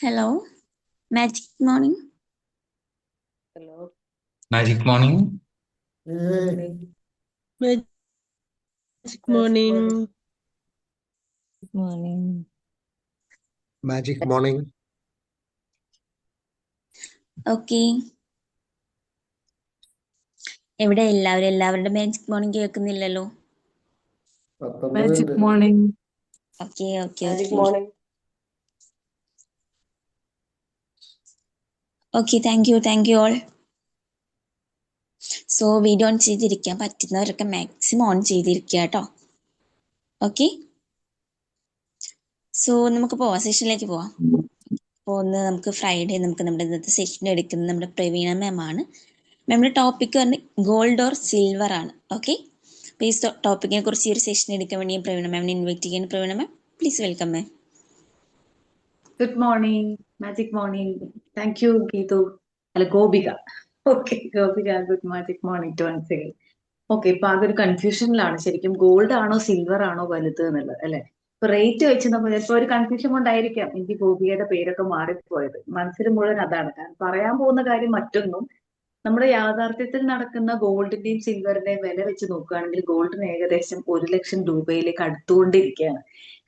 Hello, magic morning. Hello. Magic morning. Morning. Magic morning. Morning. Magic morning. Okay. എവിടെ എല്ലാവരുടെ magic morning കേൾക്കുന്നില്ലല്ലോ. Magic morning. Okay okay Magic okay morning. Okay thank you all. So video on ചെയ്തിരിക്കാൻ പറ്റുന്നവരൊക്കെ maximum on ചെയ്തിരിക്കുക കേട്ടോ. Okay, so നമുക്ക് പോവാം, സെഷനിലേക്ക് പോവാം. അപ്പോൾ ഒന്ന് നമുക്ക് ഫ്രൈഡേ നമ്മുടെ ഇന്നത്തെ സെഷൻ എടുക്കുന്നത് നമ്മുടെ പ്രവീണ മാം ആണ്. മാമിൻ്റെ ടോപ്പിക് പറഞ്ഞ് ഗോൾഡ് ഓർ സിൽവർ ആണ്. ഓക്കെ, അപ്പോൾ ഈ ടോപ്പിക്കിനെ കുറിച്ച് ഈ ഒരു സെഷൻ എടുക്കാൻ വേണ്ടി ഞാൻ പ്രവീണ മാമിനെ ഇൻവൈറ്റ് ചെയ്യാൻ. Praveena ma'am please welcome ma'am. Good morning, magic morning. Thank you, Geetu. അല്ല Gopika. Okay Gopika, good magic morning to once again. Okay, ഇപ്പൊ അതൊരു കൺഫ്യൂഷനിലാണ് ശരിക്കും ഗോൾഡ് ആണോ സിൽവർ ആണോ വലുത് എന്നുള്ളത് അല്ലെ. ഇപ്പൊ റേറ്റ് വെച്ച് നമ്മൾ ചിലപ്പോൾ ഒരു കൺഫ്യൂഷൻ കൊണ്ടായിരിക്കാം എനിക്ക് ഗോപികയുടെ പേരൊക്കെ മാറിപ്പോയത്. മനസ്സിൽ മുഴുവൻ അതാണ്, കാരണം പറയാൻ പോകുന്ന കാര്യം മറ്റൊന്നും. നമ്മുടെ യാഥാർത്ഥ്യത്തിൽ നടക്കുന്ന ഗോൾഡിന്റെയും സിൽവറിന്റെയും വില വെച്ച് നോക്കുകയാണെങ്കിൽ ഗോൾഡിന് ഏകദേശം 1,00,000 രൂപയിലേക്ക് അടുത്തുകൊണ്ടിരിക്കുകയാണ്.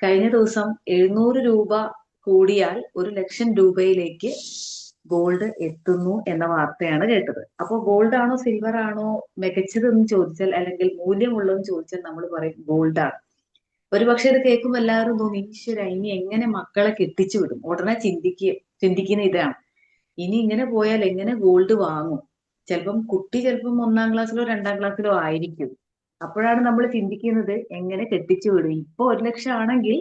കഴിഞ്ഞ ദിവസം 700 രൂപ കൂടിയാൽ 1,00,000 രൂപയിലേക്ക് ഗോൾഡ് എത്തുന്നു എന്ന വാർത്തയാണ് കേട്ടത്. അപ്പോൾ ഗോൾഡ് ആണോ സിൽവർ ആണോ മികച്ചതെന്ന് ചോദിച്ചാൽ, അല്ലെങ്കിൽ മൂല്യമുള്ളതെന്ന് ചോദിച്ചാൽ നമ്മൾ പറയും ഗോൾഡ് ആണ്. ഒരുപക്ഷെ ഇത് കേൾക്കുമ്പോൾ എല്ലാവരും തോന്നി, ഈശ്വര ഇനി എങ്ങനെ മക്കളെ കെട്ടിച്ചു വിടും. ഉടനെ ചിന്തിക്കുന്ന ഇതാണ്, ഇനി ഇങ്ങനെ പോയാൽ എങ്ങനെ ഗോൾഡ് വാങ്ങും. കുട്ടി ചിലപ്പം 1-ാം ക്ലാസ്സിലോ 2-ാം ക്ലാസ്സിലോ ആയിരിക്കും. അപ്പോഴാണ് നമ്മൾ ചിന്തിക്കുന്നത് എങ്ങനെ കെട്ടിച്ചു വിടും. ഇപ്പൊ 1,00,000 ആണെങ്കിൽ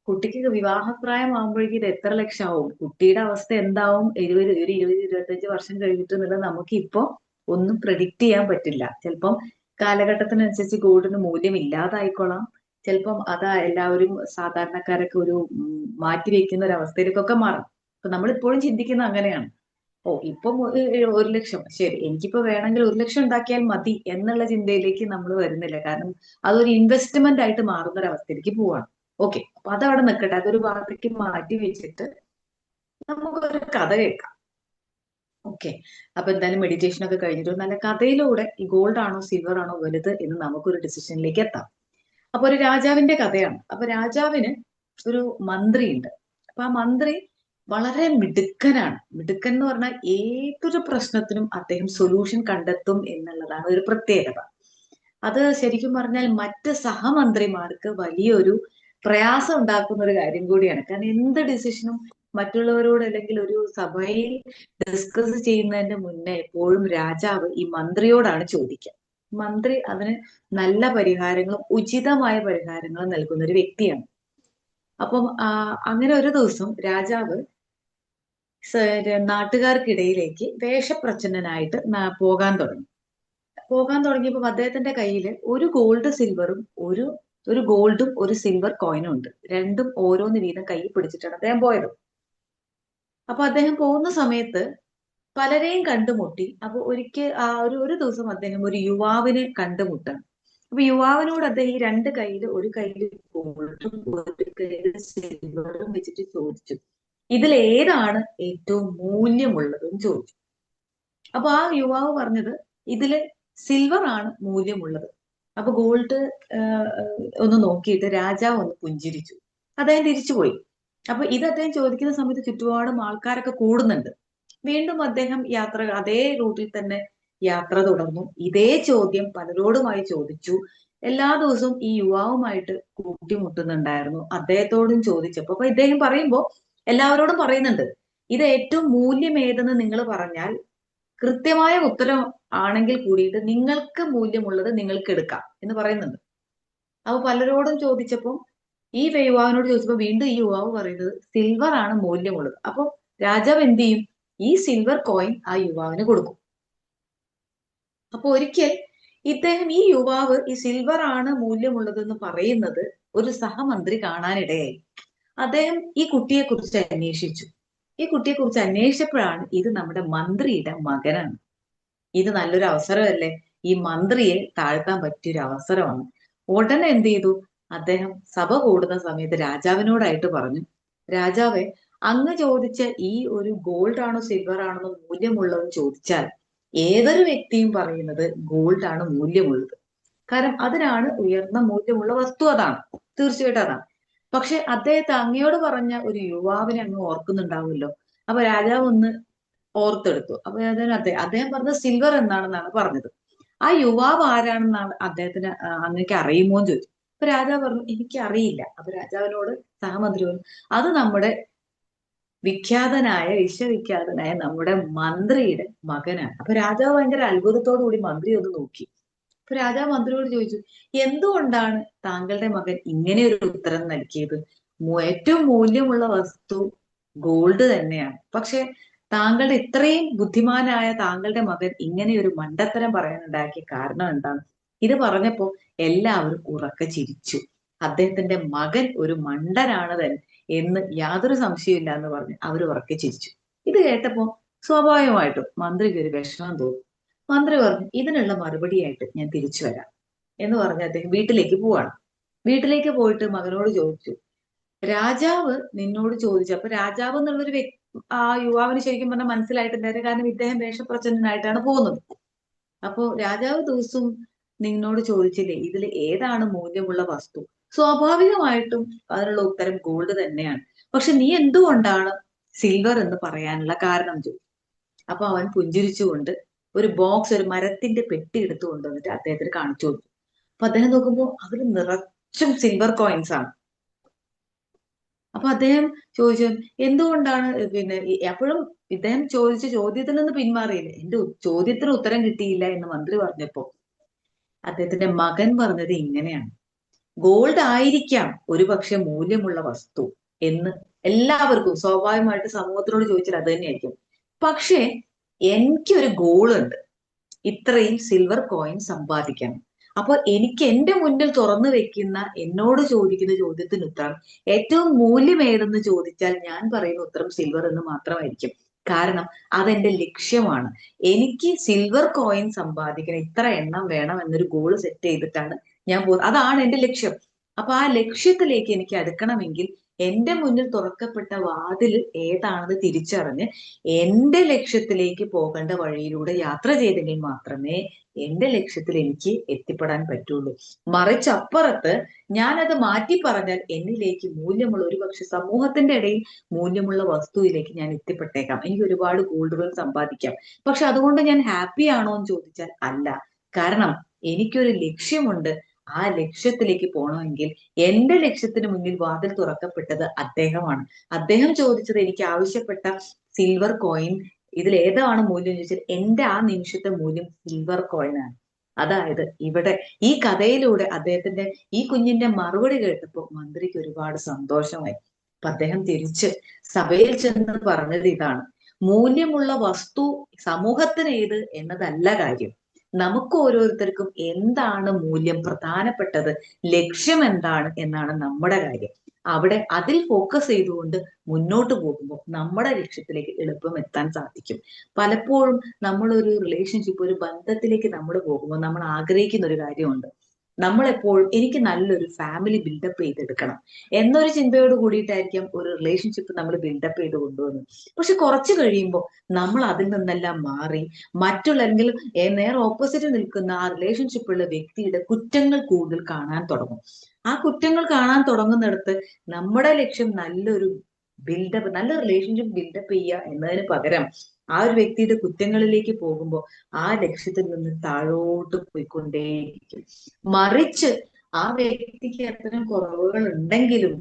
കുട്ടിക്ക് വിവാഹപ്രായം ആകുമ്പോഴേക്കും ഇത് എത്ര ലക്ഷം ആവും, കുട്ടിയുടെ അവസ്ഥ എന്താവും, 20-25 വർഷം കഴിഞ്ഞിട്ട് എന്നുള്ളത് നമുക്ക് ഇപ്പൊ ഒന്നും പ്രെഡിക്റ്റ് ചെയ്യാൻ പറ്റില്ല. ചിലപ്പം കാലഘട്ടത്തിനനുസരിച്ച് ഗോൾഡിന് മൂല്യം ഇല്ലാതായിക്കൊള്ളാം. ചിലപ്പം അതാ എല്ലാവരും സാധാരണക്കാരൊക്കെ ഒരു മാറ്റിവെക്കുന്ന ഒരു അവസ്ഥയിലേക്കൊക്കെ മാറും. അപ്പൊ നമ്മളിപ്പോഴും ചിന്തിക്കുന്ന അങ്ങനെയാണ്. ഇപ്പം 1,00,000 ശരി, എനിക്കിപ്പോ വേണമെങ്കിൽ 1,00,000 ഉണ്ടാക്കിയാൽ മതി എന്നുള്ള ചിന്തയിലേക്ക് നമ്മൾ വരുന്നില്ല. കാരണം അതൊരു ഇൻവെസ്റ്റ്മെന്റ് ആയിട്ട് മാറുന്ന ഒരു അവസ്ഥയിലേക്ക് പോവാണ്. ഓക്കെ, അപ്പൊ അതവിടെ നിൽക്കട്ടെ, അതൊരു ഭാഗത്തേക്ക് മാറ്റി വെച്ചിട്ട് നമുക്കൊരു കഥ കേൾക്കാം. ഓക്കെ, അപ്പൊ എന്തായാലും മെഡിറ്റേഷൻ ഒക്കെ കഴിഞ്ഞിട്ട് നല്ല കഥയിലൂടെ ഈ ഗോൾഡ് ആണോ സിൽവർ ആണോ വലുത് എന്ന് നമുക്കൊരു ഡിസിഷനിലേക്ക് എത്താം. അപ്പൊ ഒരു രാജാവിന്റെ കഥയാണ്. അപ്പൊ രാജാവിന് ഒരു മന്ത്രിയുണ്ട്. അപ്പൊ ആ മന്ത്രി വളരെ മിടുക്കനാണ്. മിടുക്കൻ എന്ന് പറഞ്ഞാൽ ഏതൊരു പ്രശ്നത്തിനും അദ്ദേഹം സൊല്യൂഷൻ കണ്ടെത്തും എന്നുള്ളതാണ് ഒരു പ്രത്യേകത. അത് ശരിക്കും പറഞ്ഞാൽ മറ്റ് സഹമന്ത്രിമാർക്ക് വലിയൊരു പ്രയാസം ഉണ്ടാക്കുന്ന ഒരു കാര്യം കൂടിയാണ്. കാരണം എന്ത് ഡിസിഷനും മറ്റുള്ളവരോട് അല്ലെങ്കിൽ ഒരു സഭയിൽ ഡിസ്കസ് ചെയ്യുന്നതിന്റെ മുന്നേ എപ്പോഴും രാജാവ് ഈ മന്ത്രിയോടാണ് ചോദിക്കുക. മന്ത്രി അതിന് നല്ല പരിഹാരങ്ങളും ഉചിതമായ പരിഹാരങ്ങളും നൽകുന്ന ഒരു വ്യക്തിയാണ്. അപ്പം അങ്ങനെ ഒരു ദിവസം രാജാവ് നാട്ടുകാർക്കിടയിലേക്ക് വേഷപ്രച്ഛന്നനായിട്ട് പോകാൻ തുടങ്ങിയപ്പോൾ അദ്ദേഹത്തിന്റെ കയ്യിൽ ഒരു ഗോൾഡ് സിൽവറും ഒരു ഗോൾഡും ഒരു സിൽവർ കോയിനും ഉണ്ട്. രണ്ടും ഓരോന്ന് വീതം കയ്യിൽ പിടിച്ചിട്ടാണ് അദ്ദേഹം പോയത്. അപ്പൊ അദ്ദേഹം പോകുന്ന സമയത്ത് പലരെയും കണ്ടുമുട്ടി. അപ്പൊ ഒരു ദിവസം അദ്ദേഹം ഒരു യുവാവിനെ കണ്ടുമുട്ടാണ്. അപ്പൊ യുവാവിനോട് അദ്ദേഹം ഈ രണ്ട് കയ്യിൽ, ഒരു കയ്യിൽ ഗോൾഡും ഒരു കയ്യിൽ സിൽവറും വെച്ചിട്ട് ചോദിച്ചു, ഇതിൽ ഏതാണ് ഏറ്റവും മൂല്യമുള്ളതെന്ന് ചോദിച്ചു. അപ്പൊ ആ യുവാവ് പറഞ്ഞത് ഇതില് സിൽവർ ആണ് മൂല്യമുള്ളത്. അപ്പൊ ഗോൾഡ് ഒന്ന് നോക്കിയിട്ട് രാജാവ് ഒന്ന് പുഞ്ചിരിച്ചു. അദ്ദേഹം തിരിച്ചുപോയി. അപ്പൊ ഇത് അദ്ദേഹം ചോദിക്കുന്ന സമയത്ത് ചുറ്റുപാടും ആൾക്കാരൊക്കെ കൂടുന്നുണ്ട്. വീണ്ടും അദ്ദേഹം അതേ റൂട്ടിൽ തന്നെ യാത്ര തുടർന്നു. ഇതേ ചോദ്യം പലരോടുമായി ചോദിച്ചു. എല്ലാ ദിവസവും ഈ യുവാവുമായിട്ട് കൂട്ടിമുട്ടുന്നുണ്ടായിരുന്നു. അദ്ദേഹത്തോടും ചോദിച്ചപ്പോ അപ്പൊ ഇദ്ദേഹം പറയുമ്പോ എല്ലാവരോടും പറയുന്നുണ്ട്, ഇത് ഏറ്റവും മൂല്യം ഏതെന്ന് നിങ്ങൾ പറഞ്ഞാൽ കൃത്യമായ ഉത്തരം ആണെങ്കിൽ കൂടിയിട്ട് നിങ്ങൾക്ക് മൂല്യമുള്ളത് നിങ്ങൾക്ക് എടുക്കാം എന്ന് പറയുന്നുണ്ട്. അപ്പൊ പലരോടും ചോദിച്ചപ്പോൾ ഈ യുവാവിനോട് ചോദിച്ചപ്പോ വീണ്ടും ഈ യുവാവ് പറയുന്നത് സിൽവർ ആണ് മൂല്യമുള്ളത്. അപ്പൊ രാജാവ് എന്ത് ചെയ്യും, ഈ സിൽവർ കോയിൻ ആ യുവാവിന് കൊടുക്കും. അപ്പൊ ഒരിക്കൽ ഈ യുവാവ് ഈ സിൽവർ ആണ് മൂല്യമുള്ളത് എന്ന് പറയുന്നത് ഒരു സഹമന്ത്രി കാണാനിടയായി. അദ്ദേഹം ഈ കുട്ടിയെ കുറിച്ച് അന്വേഷിച്ചു. ഈ കുട്ടിയെ കുറിച്ച് അന്വേഷിച്ചപ്പോഴാണ് ഇത് നമ്മുടെ മന്ത്രിയുടെ മകനാണ്. ഇത് നല്ലൊരു അവസരമല്ലേ, ഈ മന്ത്രിയെ താഴ്ത്താൻ പറ്റിയൊരു അവസരമാണ്. ഉടനെ എന്ത് ചെയ്തു, അദ്ദേഹം സഭ കൂടുന്ന സമയത്ത് രാജാവിനോടായിട്ട് പറഞ്ഞു, രാജാവെ, അങ്ങ് ചോദിച്ച ഈ ഒരു ഗോൾഡ് ആണോ സിൽവർ ആണോ മൂല്യമുള്ളതെന്ന് ചോദിച്ചാൽ ഏതൊരു വ്യക്തിയും പറയുന്നത് ഗോൾഡ് ആണ് മൂല്യമുള്ളത്. കാരണം അതിനാണ് ഉയർന്ന മൂല്യമുള്ള വസ്തു, അതാണ് തീർച്ചയായിട്ടും അതാണ്. പക്ഷെ അദ്ദേഹത്തെ അങ്ങയോട് പറഞ്ഞ ഒരു യുവാവിനെ അങ്ങ് ഓർക്കുന്നുണ്ടാവുമല്ലോ. അപ്പൊ രാജാവ് ഒന്ന് ഓർത്തെടുത്തു. അപ്പൊ അദ്ദേഹം പറഞ്ഞത് സിൽവർ എന്നാണെന്നാണ് പറഞ്ഞത്. ആ യുവാവ് ആരാണെന്നാണ് അദ്ദേഹത്തിന് അങ്ങക്ക് അറിയുമോ എന്ന് ചോദിച്ചു. അപ്പൊ രാജാവ് പറഞ്ഞു എനിക്ക് അറിയില്ല. അപ്പൊ രാജാവിനോട് സഹമന്ത്രി പറഞ്ഞു അത് നമ്മുടെ വിശ്വവിഖ്യാതനായ നമ്മുടെ മന്ത്രിയുടെ മകനാണ്. അപ്പൊ രാജാവ് ഭയങ്കര അത്ഭുതത്തോടു കൂടി മന്ത്രി ഒന്ന് നോക്കി. അപ്പൊ രാജാവ് മന്ത്രിയോട് ചോദിച്ചു എന്തുകൊണ്ടാണ് താങ്കളുടെ മകൻ ഇങ്ങനെ ഒരു ഉത്തരം നൽകിയത്? ഏറ്റവും മൂല്യമുള്ള വസ്തു ഗോൾഡ് തന്നെയാണ്. പക്ഷെ താങ്കളുടെ ഇത്രയും ബുദ്ധിമാനായ താങ്കളുടെ മകൻ ഇങ്ങനെ ഒരു മണ്ടത്തരം പറയാനുണ്ടാക്കിയ കാരണം എന്താണ്? ഇത് പറഞ്ഞപ്പോ എല്ലാവരും ഉറക്കെ ചിരിച്ചു. അദ്ദേഹത്തിന്റെ മകൻ ഒരു മണ്ടനാണ് തന്നെ എന്ന് യാതൊരു സംശയമില്ല എന്ന് പറഞ്ഞ് അവർ ഉറക്കെ ചിരിച്ചു. ഇത് കേട്ടപ്പോ സ്വാഭാവികമായിട്ടും മന്ത്രിക്ക് ഒരു വിഷമം തോന്നി. മന്ത്രി പറഞ്ഞു ഇതിനുള്ള മറുപടിയായിട്ട് ഞാൻ തിരിച്ചു വരാം എന്ന് പറഞ്ഞ് അദ്ദേഹം വീട്ടിലേക്ക് പോവാണ്. വീട്ടിലേക്ക് പോയിട്ട് മകനോട് ചോദിച്ചു രാജാവ് നിന്നോട് ചോദിച്ചു. അപ്പൊ രാജാവ് എന്നുള്ളൊരു ആ യുവാവിന് ശരിക്കും പറഞ്ഞാൽ മനസ്സിലായിട്ടുണ്ടായിരുന്നു. കാരണം ഇദ്ദേഹം വേഷപ്രച്ഛന്നനായിട്ടാണ് പോകുന്നത്. അപ്പോ രാജാവ് ദിവസവും നിന്നോട് ചോദിച്ചില്ലേ ഇതിൽ ഏതാണ് മൂല്യമുള്ള വസ്തു? സ്വാഭാവികമായിട്ടും അതിനുള്ള ഉത്തരം ഗോൾഡ് തന്നെയാണ്. പക്ഷെ നീ എന്തുകൊണ്ടാണ് സിൽവർ എന്ന് പറയാനുള്ള കാരണം ചോദിച്ചു. അപ്പൊ അവൻ പുഞ്ചിരിച്ചുകൊണ്ട് ഒരു ബോക്സ്, ഒരു മരത്തിന്റെ പെട്ടി എടുത്തു കൊണ്ടുവന്നിട്ട് അദ്ദേഹത്തിന് കാണിച്ചു കൊടുത്തു. അപ്പൊ അദ്ദേഹം നോക്കുമ്പോൾ അതിൽ നിറച്ചും സിൽവർ കോയിൻസ് ആണ്. അപ്പൊ അദ്ദേഹം ചോദിച്ചു എന്തുകൊണ്ടാണ് അപ്പോഴും ഇദ്ദേഹം ചോദിച്ച ചോദ്യത്തിൽ നിന്ന് പിന്മാറിയില്ല. എന്റെ ചോദ്യത്തിന് ഉത്തരം കിട്ടിയില്ല എന്ന് മന്ത്രി പറഞ്ഞപ്പോ അദ്ദേഹത്തിന്റെ മകൻ പറഞ്ഞത് ഇങ്ങനെയാണ് ഗോൾഡ് ആയിരിക്കാം ഒരുപക്ഷെ മൂല്യമുള്ള വസ്തു എന്ന് എല്ലാവർക്കും സ്വാഭാവികമായിട്ട് സമൂഹത്തിനോട് ചോദിച്ചാൽ അത് തന്നെയായിരിക്കും. പക്ഷെ എനിക്കൊരു ഗോളുണ്ട്, ഇത്രയും സിൽവർ കോയിൻ സമ്പാദിക്കണം. അപ്പൊ എനിക്ക് എന്റെ മുന്നിൽ തുറന്നു വെക്കുന്ന എന്നോട് ചോദിക്കുന്ന ചോദ്യത്തിന് ഉത്തരം ഏറ്റവും മൂല്യം ഏതെന്ന് ചോദിച്ചാൽ ഞാൻ പറയുന്ന ഉത്തരം സിൽവർ എന്ന് മാത്രമായിരിക്കും. കാരണം അതെന്റെ ലക്ഷ്യമാണ്. എനിക്ക് സിൽവർ കോയിൻ സമ്പാദിക്കണം, ഇത്ര എണ്ണം വേണം എന്നൊരു ഗോൾ സെറ്റ് ചെയ്തിട്ടാണ് ഞാൻ പോകുന്നത്. അതാണ് എന്റെ ലക്ഷ്യം. അപ്പൊ ആ ലക്ഷ്യത്തിലേക്ക് എനിക്ക് അടുക്കണമെങ്കിൽ എന്റെ മുന്നിൽ തുറക്കപ്പെട്ട വാതിൽ ഏതാണെന്ന് തിരിച്ചറിഞ്ഞ് എന്റെ ലക്ഷ്യത്തിലേക്ക് പോകേണ്ട വഴിയിലൂടെ യാത്ര ചെയ്തെങ്കിൽ മാത്രമേ എന്റെ ലക്ഷ്യത്തിൽ എനിക്ക് എത്തിപ്പെടാൻ പറ്റുള്ളൂ. മറിച്ചപ്പുറത്ത് ഞാനത് മാറ്റി പറഞ്ഞാൽ എന്നിലേക്ക് മൂല്യമുള്ള ഒരുപക്ഷെ സമൂഹത്തിന്റെ ഇടയിൽ മൂല്യമുള്ള വസ്തുവിലേക്ക് ഞാൻ എത്തിപ്പെട്ടേക്കാം. എനിക്ക് ഒരുപാട് ഗോൾഡുകൾ സമ്പാദിക്കാം. പക്ഷെ അതുകൊണ്ട് ഞാൻ ഹാപ്പി ആണോ എന്ന് ചോദിച്ചാൽ അല്ല. കാരണം എനിക്കൊരു ലക്ഷ്യമുണ്ട്. ആ ലക്ഷ്യത്തിലേക്ക് പോകണമെങ്കിൽ എന്റെ ലക്ഷ്യത്തിന് മുന്നിൽ വാതിൽ തുറക്കപ്പെട്ടത് അദ്ദേഹമാണ്. അദ്ദേഹം ചോദിച്ചത് എനിക്ക് ആവശ്യപ്പെട്ട സിൽവർ കോയിൻ ഇതിൽ ഏതാണ് മൂല്യം ചോദിച്ചാൽ എന്റെ ആ നിമിഷത്തെ മൂല്യം സിൽവർ കോയിൻ ആണ്. അതായത് ഇവിടെ ഈ കഥയിലൂടെ അദ്ദേഹത്തിന്റെ ഈ കുഞ്ഞിന്റെ മറുപടി കേട്ടപ്പോൾ മന്ത്രിക്ക് ഒരുപാട് സന്തോഷമായി. അപ്പൊ അദ്ദേഹം തിരിച്ച് സഭയിൽ ചെന്ന് പറഞ്ഞത് ഇതാണ് മൂല്യമുള്ള വസ്തു സമൂഹത്തിന് ഏത് എന്നതല്ല കാര്യം. നമുക്ക് ഓരോരുത്തർക്കും എന്താണ് മൂല്യം, പ്രധാനപ്പെട്ടത് ലക്ഷ്യം എന്താണ് എന്നാണ് നമ്മുടെ കാര്യം. അവിടെ അതിൽ ഫോക്കസ് ചെയ്തുകൊണ്ട് മുന്നോട്ട് പോകുമ്പോൾ നമ്മുടെ ലക്ഷ്യത്തിലേക്ക് എളുപ്പം എത്താൻ സാധിക്കും. പലപ്പോഴും നമ്മളൊരു റിലേഷൻഷിപ്പ്, ഒരു ബന്ധത്തിലേക്ക് നമ്മൾ പോകുമ്പോൾ നമ്മൾ ആഗ്രഹിക്കുന്ന ഒരു കാര്യമുണ്ട്. നമ്മളെപ്പോഴും എനിക്ക് നല്ലൊരു ഫാമിലി ബിൽഡപ്പ് ചെയ്തെടുക്കണം എന്നൊരു ചിന്തയോട് കൂടിയിട്ടായിരിക്കും ഒരു റിലേഷൻഷിപ്പ് നമ്മൾ ബിൽഡപ്പ് ചെയ്ത് കൊണ്ടുവന്നത്. പക്ഷെ കുറച്ച് കഴിയുമ്പോൾ നമ്മൾ അതിൽ നിന്നെല്ലാം മാറി മറ്റുള്ള അല്ലെങ്കിൽ നേരെ ഓപ്പോസിറ്റ് നിൽക്കുന്ന ആ റിലേഷൻഷിപ്പുള്ള വ്യക്തിയുടെ കുറ്റങ്ങൾ കൂടുതൽ കാണാൻ തുടങ്ങും. ആ കുറ്റങ്ങൾ കാണാൻ തുടങ്ങുന്നിടത്ത് നമ്മുടെ ലക്ഷ്യം നല്ലൊരു ബിൽഡപ്പ്, നല്ല റിലേഷൻഷിപ്പ് ബിൽഡപ്പ് ചെയ്യുക എന്നതിന് പകരം ആ ഒരു വ്യക്തിയുടെ കുറ്റങ്ങളിലേക്ക് പോകുമ്പോൾ ആ ലക്ഷ്യത്തിൽ നിന്ന് താഴോട്ട് പോയിക്കൊണ്ടേയിരിക്കും. മറിച്ച് ആ വ്യക്തിക്ക് അത്തരം കുറവുകൾ ഉണ്ടെങ്കിലും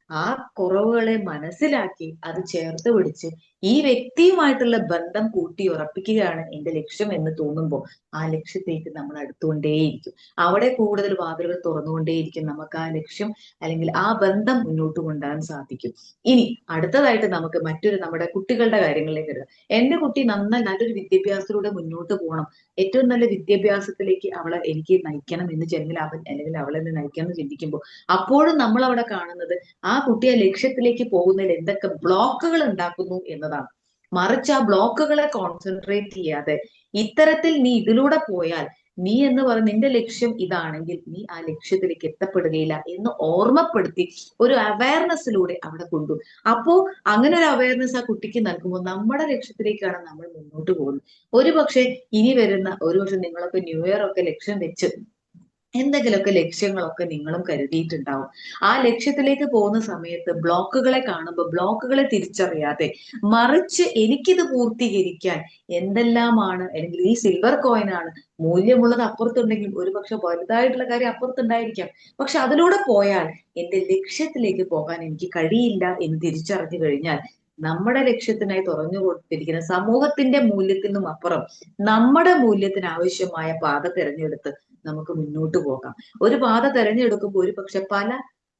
ആ കുറവുകളെ മനസ്സിലാക്കി അത് ചേർത്ത് പിടിച്ച് ഈ വ്യക്തിയുമായിട്ടുള്ള ബന്ധം കൂട്ടി ഉറപ്പിക്കുകയാണ് എന്റെ ലക്ഷ്യം എന്ന് തോന്നുമ്പോൾ ആ ലക്ഷ്യത്തേക്ക് നമ്മൾ അടുത്തുകൊണ്ടേയിരിക്കും. അവിടെ കൂടുതൽ വാതിലുകൾ തുറന്നുകൊണ്ടേയിരിക്കും. നമുക്ക് ആ ലക്ഷ്യം അല്ലെങ്കിൽ ആ ബന്ധം മുന്നോട്ട് കൊണ്ടുപോകാൻ സാധിക്കും. ഇനി അടുത്തതായിട്ട് നമുക്ക് നമ്മുടെ കുട്ടികളുടെ കാര്യങ്ങളിലേക്ക് വരിക. എന്റെ കുട്ടി നല്ലൊരു വിദ്യാഭ്യാസത്തിലൂടെ മുന്നോട്ട് പോകണം, ഏറ്റവും നല്ല വിദ്യാഭ്യാസത്തിലേക്ക് എനിക്ക് നയിക്കണം എന്ന് അല്ലെങ്കിൽ അല്ലെങ്കിൽ അവളെ നയിക്കണം എന്ന് ചിന്തിക്കുമ്പോൾ അപ്പോഴും നമ്മൾ അവിടെ കാണുന്നത് ആ കുട്ടിയെ ലക്ഷ്യത്തിലേക്ക് പോകുന്നതിൽ എന്തൊക്കെ ബ്ലോക്കുകൾ ഉണ്ടാക്കുന്നു എന്നതാണ്. മറിച്ച് ആ ബ്ലോക്കുകളെ കോൺസെൻട്രേറ്റ് ചെയ്യാതെ ഇത്തരത്തിൽ നീ ഇതിലൂടെ പോയാൽ നീ എന്ന് പറഞ്ഞ നിന്റെ ലക്ഷ്യം ഇതാണെങ്കിൽ നീ ആ ലക്ഷ്യത്തിലേക്ക് എത്തപ്പെടുകയില്ല എന്ന് ഓർമ്മപ്പെടുത്തി ഒരു അവയർനെസ്സിലൂടെ അവിടെ കൊണ്ടുപോകും. അപ്പോ അങ്ങനെ ഒരു അവയർനെസ് ആ കുട്ടിക്ക് നൽകുമ്പോൾ നമ്മുടെ ലക്ഷ്യത്തിലേക്കാണ് നമ്മൾ മുന്നോട്ട് പോകുന്നത്. ഒരു പക്ഷെ ഇനി വരുന്ന ഒരു പക്ഷെ നിങ്ങളൊക്കെ ന്യൂ ഇയർ ഒക്കെ ലക്ഷ്യം വെച്ച് എന്തെങ്കിലുമൊക്കെ ലക്ഷ്യങ്ങളൊക്കെ നിങ്ങളും കരുതിയിട്ടുണ്ടാവും. ആ ലക്ഷ്യത്തിലേക്ക് പോകുന്ന സമയത്ത് ബ്ലോക്കുകളെ കാണുമ്പോൾ ബ്ലോക്കുകളെ തിരിച്ചറിയാതെ മറിച്ച് എനിക്കിത് പൂർത്തീകരിക്കാൻ എന്തെല്ലാമാണ്, അല്ലെങ്കിൽ ഈ സിൽവർ കോയിൻ ആണ് മൂല്യമുള്ളത് അപ്പുറത്തുണ്ടെങ്കിൽ ഒരു പക്ഷെ വലുതായിട്ടുള്ള കാര്യം അപ്പുറത്തുണ്ടായിരിക്കാം. പക്ഷെ അതിലൂടെ പോയാൽ എന്റെ ലക്ഷ്യത്തിലേക്ക് പോകാൻ എനിക്ക് കഴിയില്ല എന്ന് തിരിച്ചറിഞ്ഞു കഴിഞ്ഞാൽ നമ്മുടെ ലക്ഷ്യത്തിനായി തുറന്നു കൊടുത്തിരിക്കുന്ന സമൂഹത്തിന്റെ മൂല്യത്തിനും അപ്പുറം നമ്മുടെ മൂല്യത്തിന് ആവശ്യമായ പാത തിരഞ്ഞെടുത്ത് നമുക്ക് മുന്നോട്ട് പോകാം. ഒരു പാത തിരഞ്ഞെടുക്കുമ്പോൾ ഒരു പക്ഷെ പല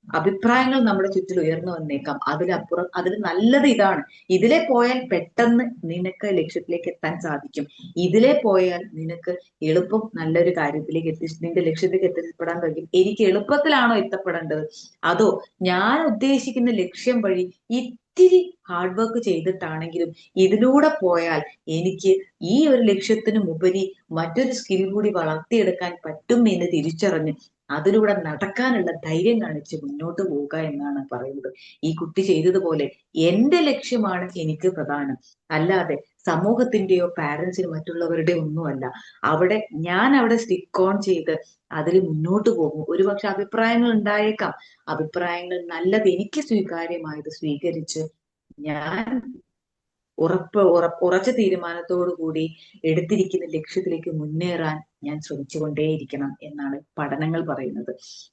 അഭിപ്രായങ്ങൾ നമ്മുടെ ചുറ്റിൽ ഉയർന്നു വന്നേക്കാം. അതിലപ്പുറം അതിൽ നല്ലത് ഇതാണ്, ഇതിലെ പോയാൽ പെട്ടെന്ന് നിനക്ക് ലക്ഷ്യത്തിലേക്ക് എത്താൻ സാധിക്കും, ഇതിലെ പോയാൽ നിനക്ക് എളുപ്പം നല്ലൊരു കാര്യത്തിലേക്ക് നിന്റെ ലക്ഷ്യത്തിലേക്ക് എത്തിപ്പെടാൻ കഴിയും. എനിക്ക് എളുപ്പത്തിലാണോ എത്തപ്പെടേണ്ടത്, അതോ ഞാൻ ഉദ്ദേശിക്കുന്ന ലക്ഷ്യം വഴി ഇത്തിരി ഹാർഡ് വർക്ക് ചെയ്തിട്ടാണെങ്കിലും ഇതിലൂടെ പോയാൽ എനിക്ക് ഈ ഒരു ലക്ഷ്യത്തിനും ഉപരി മറ്റൊരു സ്കിൽ കൂടി വളർത്തിയെടുക്കാൻ പറ്റും എന്ന് തിരിച്ചറിഞ്ഞ് അതിലൂടെ നടക്കാനുള്ള ധൈര്യം കാണിച്ച് മുന്നോട്ട് പോവുക എന്നാണ് പറയുന്നത്. ഈ കുട്ടി ചെയ്തതുപോലെ എന്റെ ലക്ഷ്യമാണ് എനിക്ക് പ്രധാനം, അല്ലാതെ സമൂഹത്തിന്റെയോ പാരന്റ്സിന് മറ്റുള്ളവരുടെ ഒന്നുമല്ല. ഞാൻ അവിടെ സ്റ്റിക്ക് ഓൺ ചെയ്ത് അതിൽ മുന്നോട്ട് പോകും. ഒരുപക്ഷെ അഭിപ്രായങ്ങൾ ഉണ്ടായേക്കാം, അഭിപ്രായങ്ങൾ നല്ലത് എനിക്ക് സ്വീകാര്യമായത് സ്വീകരിച്ച് ഞാൻ ഉറച്ച തീരുമാനത്തോടു കൂടി എടുത്തിരിക്കുന്ന ലക്ഷ്യത്തിലേക്ക് മുന്നേറാൻ ഞാൻ ശ്രമിച്ചുകൊണ്ടേയിരിക്കണം എന്നാണ് പഠനങ്ങൾ പറയുന്നത്.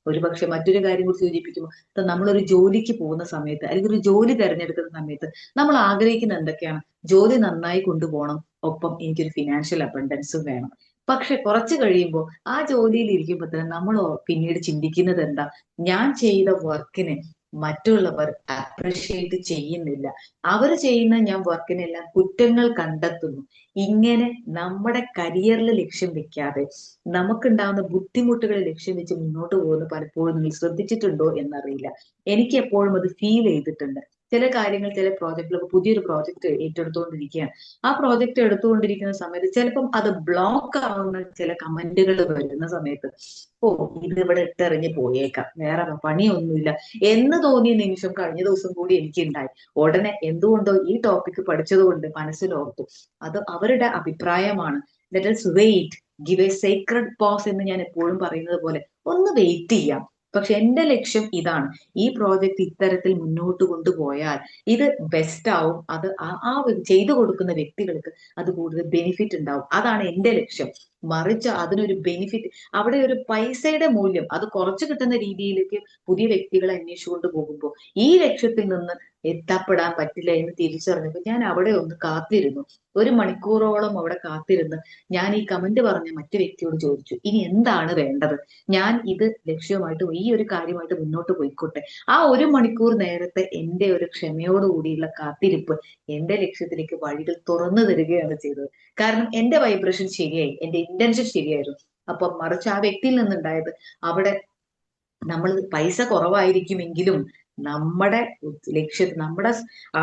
ഒരുപക്ഷെ മറ്റൊരു കാര്യം കൂടി സൂചിപ്പിക്കുമ്പോൾ നമ്മളൊരു ജോലിക്ക് പോകുന്ന സമയത്ത് അല്ലെങ്കിൽ ഒരു ജോലി തിരഞ്ഞെടുക്കുന്ന സമയത്ത് നമ്മൾ ആഗ്രഹിക്കുന്ന എന്തൊക്കെയാണ്? ജോലി നന്നായി കൊണ്ടുപോകണം, ഒപ്പം എനിക്കൊരു ഫിനാൻഷ്യൽ അബണ്ടൻസും വേണം. പക്ഷെ കുറച്ച് കഴിയുമ്പോൾ ആ ജോലിയിൽ ഇരിക്കുമ്പോൾ തന്നെ നമ്മൾ പിന്നീട് ചിന്തിക്കുന്നത് എന്താ? ഞാൻ ചെയ്ത വർക്കിന് മറ്റുള്ളവർ അപ്രിഷിയേറ്റ് ചെയ്യുന്നില്ല, അവർ ചെയ്യുന്ന ഞാൻ വർക്കിനെല്ലാം കുറ്റങ്ങൾ കണ്ടെത്തുന്നു. ഇങ്ങനെ നമ്മുടെ കരിയറിൽ ലക്ഷ്യം വെക്കാതെ നമുക്കുണ്ടാകുന്ന ബുദ്ധിമുട്ടുകളെ ലക്ഷ്യം വെച്ച് മുന്നോട്ട് പോകുന്ന പലപ്പോഴും നിങ്ങൾ ശ്രദ്ധിച്ചിട്ടുണ്ടോ എന്നറിയില്ല. എനിക്ക് എപ്പോഴും അത് ഫീൽ ചെയ്തിട്ടുണ്ട്. ചില കാര്യങ്ങൾ, ചില പ്രോജക്റ്റുകൾ, പുതിയൊരു പ്രോജക്റ്റ് ഏറ്റെടുത്തുകൊണ്ടിരിക്കുകയാണ്. ആ പ്രോജക്റ്റ് എടുത്തുകൊണ്ടിരിക്കുന്ന സമയത്ത് ചിലപ്പം അത് ബ്ലോക്ക് ആവുന്ന ചില കമന്റുകൾ വരുന്ന സമയത്ത് ഇത് ഇവിടെ ഇട്ടെറിഞ്ഞ് പോയേക്കാം, വേറെ പണിയൊന്നുമില്ല എന്ന് തോന്നിയ നിമിഷം കഴിഞ്ഞ ദിവസം കൂടി എനിക്ക് ഉണ്ടായി. ഉടനെ എന്തുകൊണ്ടോ ഈ ടോപ്പിക് പഠിച്ചത് കൊണ്ട് മനസ്സിലോർത്തു, അത് അവരുടെ അഭിപ്രായമാണ്. Let us wait, give a sacred pause എന്ന് ഞാൻ എപ്പോഴും പറയുന്നത് പോലെ ഒന്ന് വെയിറ്റ് ചെയ്യാം. പക്ഷെ എന്റെ ലക്ഷ്യം ഇതാണ്, ഈ പ്രോജക്റ്റ് ഇത്തരത്തിൽ മുന്നോട്ട് കൊണ്ടുപോയാൽ ഇത് ബെസ്റ്റ് ആവും, അത് ആ ചെയ്തു കൊടുക്കുന്ന വ്യക്തികൾക്ക് അത് കൂടുതൽ ബെനിഫിറ്റ് ഉണ്ടാവും, അതാണ് എന്റെ ലക്ഷ്യം. മറിച്ച് അതിനൊരു ബെനിഫിറ്റ്, അവിടെ ഒരു പൈസയുടെ മൂല്യം അത് കുറച്ച് കിട്ടുന്ന രീതിയിലേക്ക് പുതിയ വ്യക്തികളെ അന്വേഷിച്ചുകൊണ്ട് പോകുമ്പോൾ ഈ ലക്ഷ്യത്തിൽ നിന്ന് എത്തപ്പെടാൻ പറ്റില്ല എന്ന് തിരിച്ചറിഞ്ഞപ്പോൾ ഞാൻ അവിടെ ഒന്ന് കാത്തിരുന്നു. 1 മണിക്കൂറോളം അവിടെ കാത്തിരുന്ന് ഞാൻ ഈ കമന്റ് പറഞ്ഞ മറ്റു വ്യക്തിയോട് ചോദിച്ചു, ഇനി എന്താണ് വേണ്ടത്? ഞാൻ ഇത് ലക്ഷ്യമായിട്ട് ഈ ഒരു കാര്യമായിട്ട് മുന്നോട്ട് പോയിക്കോട്ടെ. ആ 1 മണിക്കൂർ നേരത്തെ എന്റെ ഒരു ക്ഷമയോടുകൂടിയുള്ള കാത്തിരിപ്പ് എന്റെ ലക്ഷ്യത്തിലേക്ക് വഴികൾ തുറന്നു തരികയാണ് ചെയ്തത്. കാരണം എന്റെ വൈബ്രേഷൻ ശരിയായി, എന്റെ ഇന്റൻഷൻ ശരിയായിരുന്നു. അപ്പം മറിച്ച് ആ വ്യക്തിയിൽ നിന്നുണ്ടായത്, അവിടെ നമ്മൾ പൈസ കുറവായിരിക്കുമെങ്കിലും നമ്മുടെ ലക്ഷ്യത്തിന്, നമ്മുടെ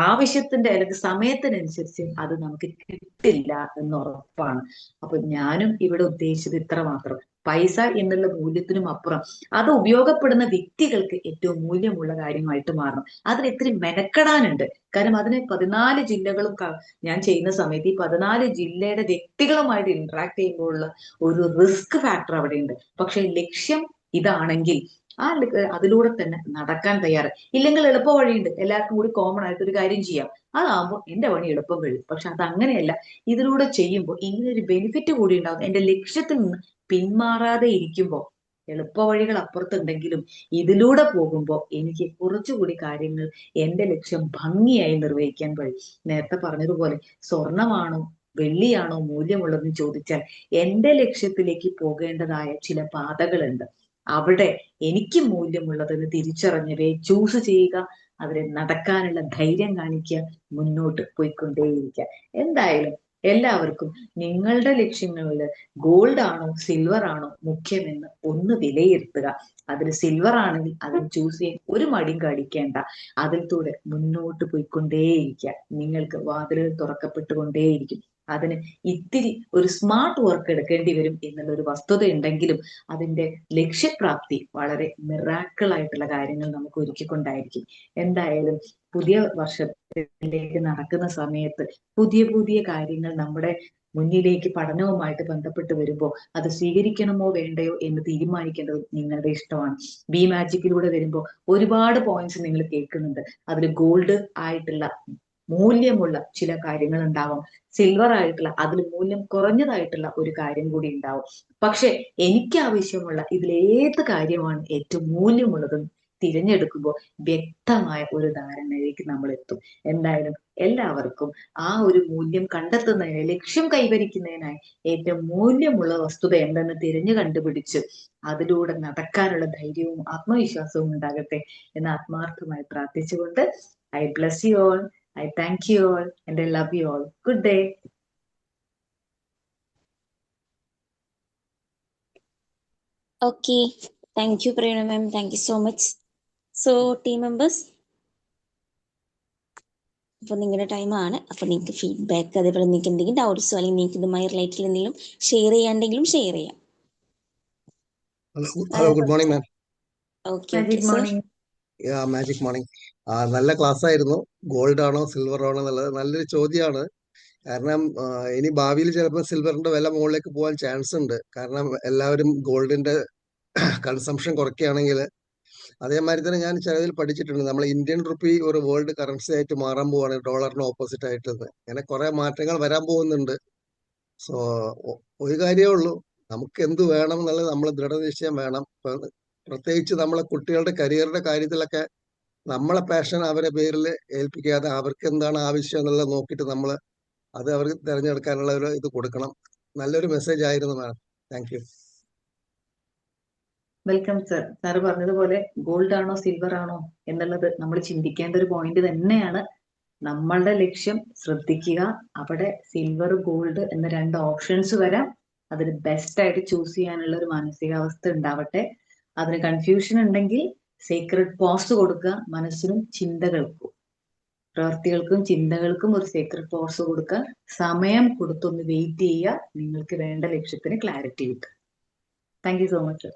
ആവശ്യത്തിന്റെ അല്ലെങ്കിൽ സമയത്തിനനുസരിച്ച് അത് നമുക്ക് കിട്ടില്ല എന്ന് ഉറപ്പാണ്. അപ്പൊ ഞാനും ഇവിടെ ഉദ്ദേശിച്ചത് ഇത്ര മാത്രം, പൈസ എന്നുള്ള മൂല്യത്തിനും അപ്പുറം അത് ഉപയോഗപ്പെടുന്ന വ്യക്തികൾക്ക് ഏറ്റവും മൂല്യമുള്ള കാര്യമായിട്ട് മാറണം. അതിന് ഇത്തിരി മെനക്കെടാനുണ്ട്. കാരണം അതിന് 14 ജില്ലകളും ഞാൻ ചെയ്യുന്ന സമയത്ത് ഈ 14 ജില്ലയുടെ വ്യക്തികളുമായിട്ട് ഇന്ററാക്ട് ചെയ്യുമ്പോഴുള്ള ഒരു റിസ്ക് ഫാക്ടർ അവിടെയുണ്ട്. പക്ഷെ ലക്ഷ്യം ഇതാണെങ്കിൽ അതിലൂടെ തന്നെ നടക്കാൻ തയ്യാറ്. ഇല്ലെങ്കിൽ എളുപ്പ വഴിയുണ്ട്, എല്ലാവർക്കും കൂടി കോമൺ ആയിട്ട് ഒരു കാര്യം ചെയ്യാം, അതാകുമ്പോൾ എന്റെ പണി എളുപ്പം കഴിയും. പക്ഷെ അത് അങ്ങനെയല്ല, ഇതിലൂടെ ചെയ്യുമ്പോൾ ഇങ്ങനെ ഒരു ബെനിഫിറ്റ് കൂടി ഉണ്ടാകും. എന്റെ ലക്ഷ്യത്തിൽ നിന്ന് പിന്മാറാതെ ഇരിക്കുമ്പോൾ എളുപ്പ വഴികൾ അപ്പുറത്തുണ്ടെങ്കിലും ഇതിലൂടെ പോകുമ്പോൾ എനിക്ക് കുറച്ചുകൂടി കാര്യങ്ങൾ എന്റെ ലക്ഷ്യം ഭംഗിയായി നിർവഹിക്കാൻ കഴിയും. നേരത്തെ പറഞ്ഞതുപോലെ സ്വർണമാണോ വെള്ളിയാണോ മൂല്യമുള്ളതെന്ന് ചോദിച്ചാൽ എന്റെ ലക്ഷ്യത്തിലേക്ക് പോകേണ്ടതായ ചില പാതകളുണ്ട്. അവിടെ എനിക്ക് മൂല്യമുള്ളതെന്ന് തിരിച്ചറിഞ്ഞവയെ ചൂസ് ചെയ്യുക, അവരെ നടക്കാനുള്ള ധൈര്യം കാണിക്കുക, മുന്നോട്ട് പോയിക്കൊണ്ടേയിരിക്കുക. എന്തായാലും എല്ലാവർക്കും നിങ്ങളുടെ ലക്ഷ്യങ്ങളിൽ ഗോൾഡ് ആണോ സിൽവർ ആണോ മുഖ്യമെന്ന് ഒന്ന് വിലയിരുത്തുക. അതിൽ സിൽവർ ആണെങ്കിൽ അതിന് ചൂസ് ചെയ്യാൻ ഒരു മടിയും കാണിക്കേണ്ട, അതിലൂടെ മുന്നോട്ട് പോയിക്കൊണ്ടേയിരിക്കുക. നിങ്ങൾക്ക് വാതിലുകൾ തുറക്കപ്പെട്ടുകൊണ്ടേയിരിക്കും. അതിന് ഇത്തിരി ഒരു സ്മാർട്ട് വർക്ക് എടുക്കേണ്ടി വരും എന്നുള്ള ഒരു വസ്തുത ഉണ്ടെങ്കിലും അതിന്റെ ലക്ഷ്യപ്രാപ്തി വളരെ മിറാക്കിൾ ആയിട്ടുള്ള കാര്യങ്ങൾ നമുക്ക് ഒരുക്കിക്കൊണ്ടായിരിക്കും. എന്തായാലും പുതിയ വർഷത്തിലേക്ക് നടക്കുന്ന സമയത്ത് പുതിയ പുതിയ കാര്യങ്ങൾ നമ്മുടെ മുന്നിലേക്ക് പഠനവുമായിട്ട് ബന്ധപ്പെട്ട് വരുമ്പോൾ അത് സ്വീകരിക്കണമോ വേണ്ടയോ എന്ന് തീരുമാനിക്കേണ്ടത് നിങ്ങളുടെ ഇഷ്ടമാണ്. ബി മാജിക്കിലൂടെ വരുമ്പോൾ ഒരുപാട് പോയിന്റ്സ് നിങ്ങൾ കേൾക്കുന്നുണ്ട്. അതിൽ ഗോൾഡ് ആയിട്ടുള്ള മൂല്യമുള്ള ചില കാര്യങ്ങൾ ഉണ്ടാവാം, സിൽവർ ആയിട്ടുള്ള അതിൽ മൂല്യം കുറഞ്ഞതായിട്ടുള്ള ഒരു കാര്യം കൂടി ഉണ്ടാവും. പക്ഷെ എനിക്ക് ആവശ്യമുള്ള ഇതിലേത് കാര്യമാണ് ഏറ്റവും മൂല്യമുള്ളതെന്ന് തിരഞ്ഞെടുക്കുമ്പോൾ വ്യക്തമായ ഒരു ധാരണയിലേക്ക് നമ്മൾ എത്തും. എന്തായാലും എല്ലാവർക്കും ആ ഒരു മൂല്യം കണ്ടെത്തുന്നതിന്, ലക്ഷ്യം കൈവരിക്കുന്നതിനായി ഏറ്റവും മൂല്യമുള്ള വസ്തുത എന്തെന്ന് തിരഞ്ഞു കണ്ടുപിടിച്ച് അതിലൂടെ നടക്കാനുള്ള ധൈര്യവും ആത്മവിശ്വാസവും ഉണ്ടാകട്ടെ എന്ന് ആത്മാർത്ഥമായി പ്രാർത്ഥിച്ചുകൊണ്ട് I bless you all, I thank you all, and I love you all. Good day. Okay, thank you, Prerna ma'am. Thank you so much. So, team members, അപ്പോൾ നിങ്ങളുടെ ടൈമാണ്. അപ്പോൾ നിങ്ങൾക്ക് ഫീഡ്ബാക്ക്, അതേപോലെ നിങ്ങൾക്ക് എന്തെങ്കിലും ഡൗട്ട്സോ അല്ലെങ്കിൽ നിങ്ങൾക്ക് ഇതുമായി റിലേറ്റഡ് എന്തെങ്കിലും ഷെയർ ചെയ്യാണ്ടെങ്കിലും ഷെയർ ചെയ്യാം. Hello, good morning, ma'am. Okay okay Good sir. morning. Yeah, magic morning. നല്ല ക്ലാസ് ആയിരുന്നു. ഗോൾഡ് ആണോ സിൽവർ ആണോ എന്നുള്ളത് നല്ലൊരു ചോദ്യമാണ്. കാരണം ഇനി ഭാവിയിൽ ചിലപ്പോൾ സിൽവറിന്റെ വില മുകളിലേക്ക് പോകാൻ ചാൻസ് ഉണ്ട്. കാരണം എല്ലാവരും ഗോൾഡിന്റെ കൺസംഷൻ കുറയ്ക്കുകയാണെങ്കിൽ. അതേമാതിരി തന്നെ ഞാൻ ചിലതിൽ പഠിച്ചിട്ടുണ്ട്, നമ്മൾ ഇന്ത്യൻ റുപ്പി ഒരു വേൾഡ് കറൻസി ആയിട്ട് മാറാൻ പോവാണ്, ഡോളറിന് ഓപ്പോസിറ്റ് ആയിട്ട്. അങ്ങനെ കുറെ മാറ്റങ്ങൾ വരാൻ പോകുന്നുണ്ട്. സോ ഒരു കാര്യമേ ഉള്ളൂ, നമുക്ക് എന്ത് വേണം എന്നുള്ളത് നമ്മൾ ദൃഢനിശ്ചയം വേണം. പ്രത്യേകിച്ച് നമ്മളെ കുട്ടികളുടെ കരിയറിന്റെ കാര്യത്തിലൊക്കെ നമ്മളെ പാഷൻ അവരെ പേരിൽ ഏൽപ്പിക്കാതെ അവർക്ക് എന്താണ് ആവശ്യം എന്നുള്ളത് നോക്കിയിട്ട് നമ്മൾ അത് അവർക്ക് തിരഞ്ഞെടുക്കാനുള്ള ഒരു ഇത് കൊടുക്കണം. നല്ലൊരു മെസ്സേജ് ആയിരുന്നു madam. Thank U. Welcome sir. Sir പറഞ്ഞതുപോലെ ഗോൾഡ് ആണോ സിൽവർ ആണോ എന്നുള്ളത് നമ്മൾ ചിന്തിക്കേണ്ട ഒരു പോയിന്റ് തന്നെയാണ്. നമ്മളുടെ ലക്ഷ്യം ശ്രദ്ധിക്കുക. അവിടെ സിൽവർ ഗോൾഡ് എന്ന രണ്ട് ഓപ്ഷൻസ് വരാം. അതിൽ ബെസ്റ്റ് ആയിട്ട് ചൂസ് ചെയ്യാനുള്ള ഒരു മാനസികാവസ്ഥ ഉണ്ടാവട്ടെ. അതിന് കൺഫ്യൂഷൻ ഉണ്ടെങ്കിൽ സീക്രട്ട് പോസ് കൊടുക്കുക. മനസ്സിനും ചിന്തകൾക്കും പ്രവൃത്തികൾക്കും ചിന്തകൾക്കും ഒരു സീക്രട്ട് പോസ് കൊടുക്കുക. സമയം കൊടുത്തൊന്ന് വെയിറ്റ് ചെയ്യുക. നിങ്ങൾക്ക് വേണ്ട ലക്ഷ്യത്തിന് ക്ലാരിറ്റി കിട്ടുക. Thank you so much.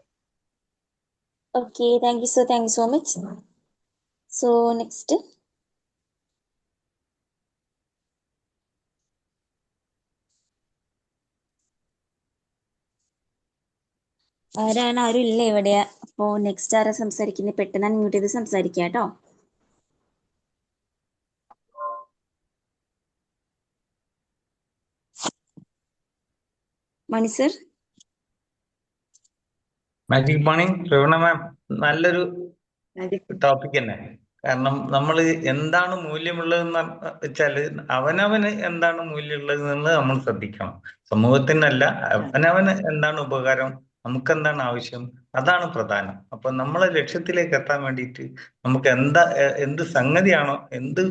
Okay, thank you sir. Thank you so much. So next. ആരും ഇല്ല ഇവിടെ. അപ്പോൾ നെക്സ്റ്റ് ആരാ സംസാരിക്കുന്നത്? പെട്ടെന്ന് അൺമ്യൂട്ട് ചെയ്ത് സംസാരിക്കുക കേട്ടോ. മണി സർ. മാജിക് മോർണിംഗ് പ്രവീണ മാം. നല്ലൊരു ടോപ്പിക് തന്നെ. കാരണം നമ്മൾ എന്താണ് മൂല്യമുള്ളതെന്ന് വെച്ചാല് അവനവന് എന്താണ് മൂല്യമുള്ളത് എന്നുള്ളത് നമ്മൾ ശ്രദ്ധിക്കണം. സമൂഹത്തിനല്ല, അവനവന് എന്താണ് ഉപകാരം, നമുക്കെന്താണ് ആവശ്യം, അതാണ് പ്രധാനം. അപ്പൊ നമ്മളെ ലക്ഷ്യത്തിലേക്ക് എത്താൻ വേണ്ടിയിട്ട് നമുക്ക് എന്ത് സംഗതിയാണോ, എന്ത്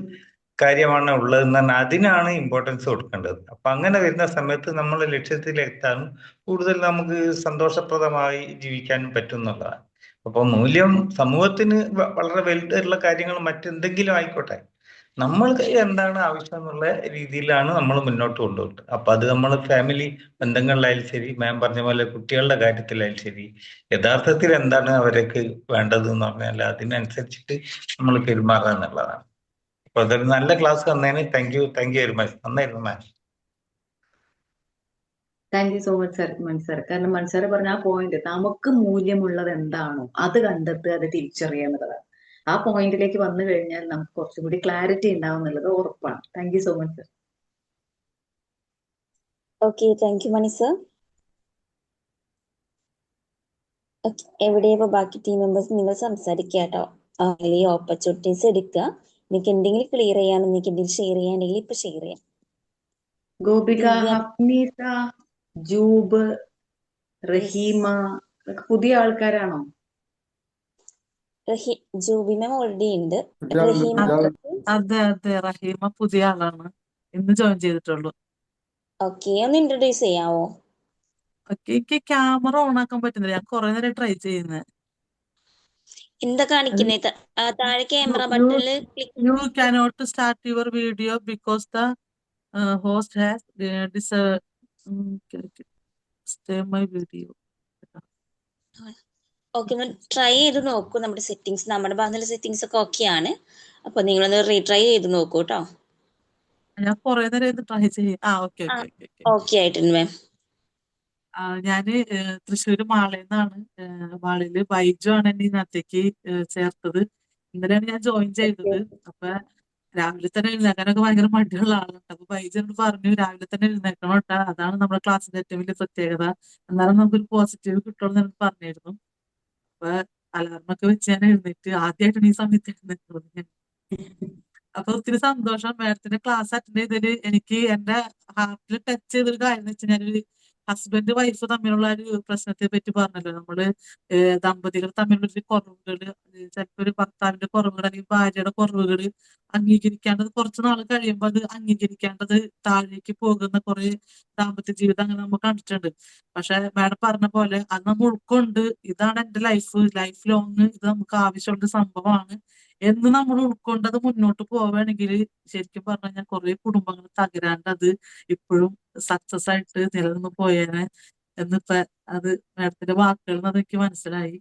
കാര്യമാണ് ഉള്ളതെന്ന് പറഞ്ഞാൽ അതിനാണ് ഇമ്പോർട്ടൻസ് കൊടുക്കേണ്ടത്. അപ്പൊ അങ്ങനെ വരുന്ന സമയത്ത് നമ്മളെ ലക്ഷ്യത്തിലെത്താനും കൂടുതൽ നമുക്ക് സന്തോഷപ്രദമായി ജീവിക്കാനും പറ്റും എന്നുള്ളതാണ്. അപ്പൊ മൂല്യം സമൂഹത്തിന് വളരെ വലുതായിട്ടുള്ള കാര്യങ്ങൾ മറ്റെന്തെങ്കിലും ആയിക്കോട്ടെ, നമ്മൾക്ക് എന്താണ് ആവശ്യം എന്നുള്ള രീതിയിലാണ് നമ്മൾ മുന്നോട്ട് കൊണ്ടുപോകുന്നത്. അപ്പൊ അത് നമ്മൾ ഫാമിലി ബന്ധങ്ങളിലായാലും ശരി, മാം പറഞ്ഞ പോലെ കുട്ടികളുടെ കാര്യത്തിലായാലും ശരി, യഥാർത്ഥത്തിൽ എന്താണ് അവർക്ക് വേണ്ടത് എന്ന് പറഞ്ഞാൽ അതിനനുസരിച്ചിട്ട് നമ്മൾ പെരുമാറുക എന്നുള്ളതാണ്. അപ്പൊ അതൊരു നല്ല ക്ലാസ് തന്നതിന് താങ്ക് യു വെരി മച്ച്. നന്നായിരുന്നു ma'am. Thank you so much sir. Manzar, കാരണം മൻസർ പറഞ്ഞ ആ പോയിന്റ്, നമുക്ക് മൂല്യമുള്ളത് എന്താണോ അത് കണ്ടെത്തുക, അത് തിരിച്ചറിയുക എന്നുള്ളതാണ്. ആ പോയിന്റിലേക്ക് വന്നു കഴിഞ്ഞാൽ നമുക്ക് കുറച്ചും കൂടി ക്ലാരിറ്റി ഉണ്ടാവും എന്നുള്ളത് ഉറപ്പാണ്. Thank you so much sir. Okay, thank you Mani sir. Okay, എവിടെയാ ബാക്കി ടീം മെമ്പേഴ്സ്? നിങ്ങൾ സംസാരിക്കുക കേട്ടോ. ഈ ഓപ്പർച്യൂണിറ്റീസ് എടുക്കുക. നിങ്ങൾക്ക് എന്തെങ്കിലും ക്ലിയർ ചെയ്യാനും നിങ്ങൾക്ക് എന്തെങ്കിലും ഷെയർ ചെയ്യാണ്ടെങ്കിൽ ഇപ്പൊ ഷെയർ ചെയ്യാം. ഗോപിക, ഹഫ്നീസ, ജൂബ്, റഹീമ ഇതൊക്കെ പുതിയ ആൾക്കാരാണോ? ജൂബി മാം ഓൾറെഡി ഉണ്ട്. അതെ അതെ, റഹീമ പുതിയ ആളാണ്, ഇന്ന് ജോയിൻ ചെയ്തിട്ടുള്ളൂ. ഓക്കെ, ഒന്ന് ഇൻട്രൊഡ്യൂസ് ചെയ്യാവോ? ഓക്കെ, എനിക്ക് ക്യാമറ ഓൺ ആക്കാൻ പറ്റുന്നില്ല, ഞാൻ കുറെ നേരം ട്രൈ ചെയ്യുന്നത്. എന്താ കാണിക്കുന്നത്? താഴെ ക്യാമറ ബട്ടണിൽ click. You cannot start your video because the host has stay my video. Okay, ഒന്ന് ട്രൈ ചെയ്ത് നോക്കൂ. നമ്മുടെ സെറ്റിങ്സ്, നമ്മുടെ ഭാഗത്തുള്ള സെറ്റിങ്സ് ഒക്കെ ഓക്കെയാണ്. അപ്പോൾ നിങ്ങളൊന്ന് റീട്രൈ ചെയ്ത് നോക്കൂ കേട്ടോ. ഞാൻ കുറെ നേരം ട്രൈ ചെയ്യും. ഓക്കെ ആ, ഓക്കെ ഓക്കെ ഓക്കെ. ഓക്കെ ആയിട്ടുണ്ട് മാം. ഞാന് തൃശ്ശൂര് മാളയിൽനിന്നാണ്. മാളയില് ബൈജു ആണ് എന്നെ ഇതിനകത്തേക്ക് ചേർത്തത്. ഇന്നലെയാണ് ഞാൻ ജോയിൻ ചെയ്തത്. അപ്പൊ രാവിലെ തന്നെ എഴുന്നേക്കാനൊക്കെ ഭയങ്കര മടിയുള്ള ആളാണ്. അപ്പൊ ബൈജു എന്നോട് പറഞ്ഞു രാവിലെ തന്നെ എഴുന്നേക്കണം കേട്ടാ, അതാണ് നമ്മുടെ ക്ലാസ്സിന്റെ ഏറ്റവും വലിയ പ്രത്യേകത, എന്നാലും നമുക്കൊരു പോസിറ്റീവ് കിട്ടുള്ളൂ എന്ന് എന്നോട് പറഞ്ഞിരുന്നു. അപ്പൊ അലാറമൊക്കെ വെച്ച് ഞാൻ എഴുന്നേറ്റ് ആദ്യമായിട്ടാണ് ഈ സമയത്ത് എഴുന്നേറ്റത് ഞാൻ. അപ്പൊ ഒത്തിരി സന്തോഷം. മാഡത്തിന്റെ ക്ലാസ് അറ്റൻഡ് ചെയ്തതിൽ എനിക്ക് എന്റെ ഹാർട്ടിൽ ടച്ച് ചെയ്തൊരു കാര്യം എന്ന് വെച്ചാൽ, ഞാനൊരു ഹസ്ബൻഡ് വൈഫ് തമ്മിലുള്ള ഒരു പ്രശ്നത്തെ പറ്റി പറഞ്ഞല്ലോ. നമ്മള് ദമ്പതികൾ തമ്മിലുള്ള ഒരു കുറവുകള്, ചിലപ്പോ ഒരു ഭർത്താവിന്റെ കുറവുകൾ അല്ലെങ്കിൽ ഭാര്യയുടെ കുറവുകൾ അംഗീകരിക്കേണ്ടത് കുറച്ച് നാൾ കഴിയുമ്പോൾ അത് അംഗീകരിക്കേണ്ടത് താഴേക്ക് പോകുന്ന കുറെ ദാമ്പത്യ ജീവിതം അങ്ങനെ നമ്മൾ കണ്ടിട്ടുണ്ട്. പക്ഷെ മാഡം പറഞ്ഞ പോലെ അത് നമ്മൾ ഉൾക്കൊണ്ട് ഇതാണ് എന്റെ ലൈഫ് ലോങ്, ഇത് നമുക്ക് ആവശ്യമുള്ള സംഭവമാണ് എന്ന് നമ്മൾ ഉൾക്കൊണ്ടത് മുന്നോട്ട് പോവുകയാണെങ്കിൽ ശരിക്കും പറഞ്ഞു കഴിഞ്ഞാൽ കുറെ കുടുംബങ്ങൾ തകരാണ്ട് അത് ഇപ്പോഴും സക്സസ് ആയിട്ട് നിലനിന്ന് പോയേനെ എന്നിപ്പോ അത് മാഡത്തിന്റെ വാക്കുകളിൽ നിന്ന് എനിക്ക് മനസ്സിലായി.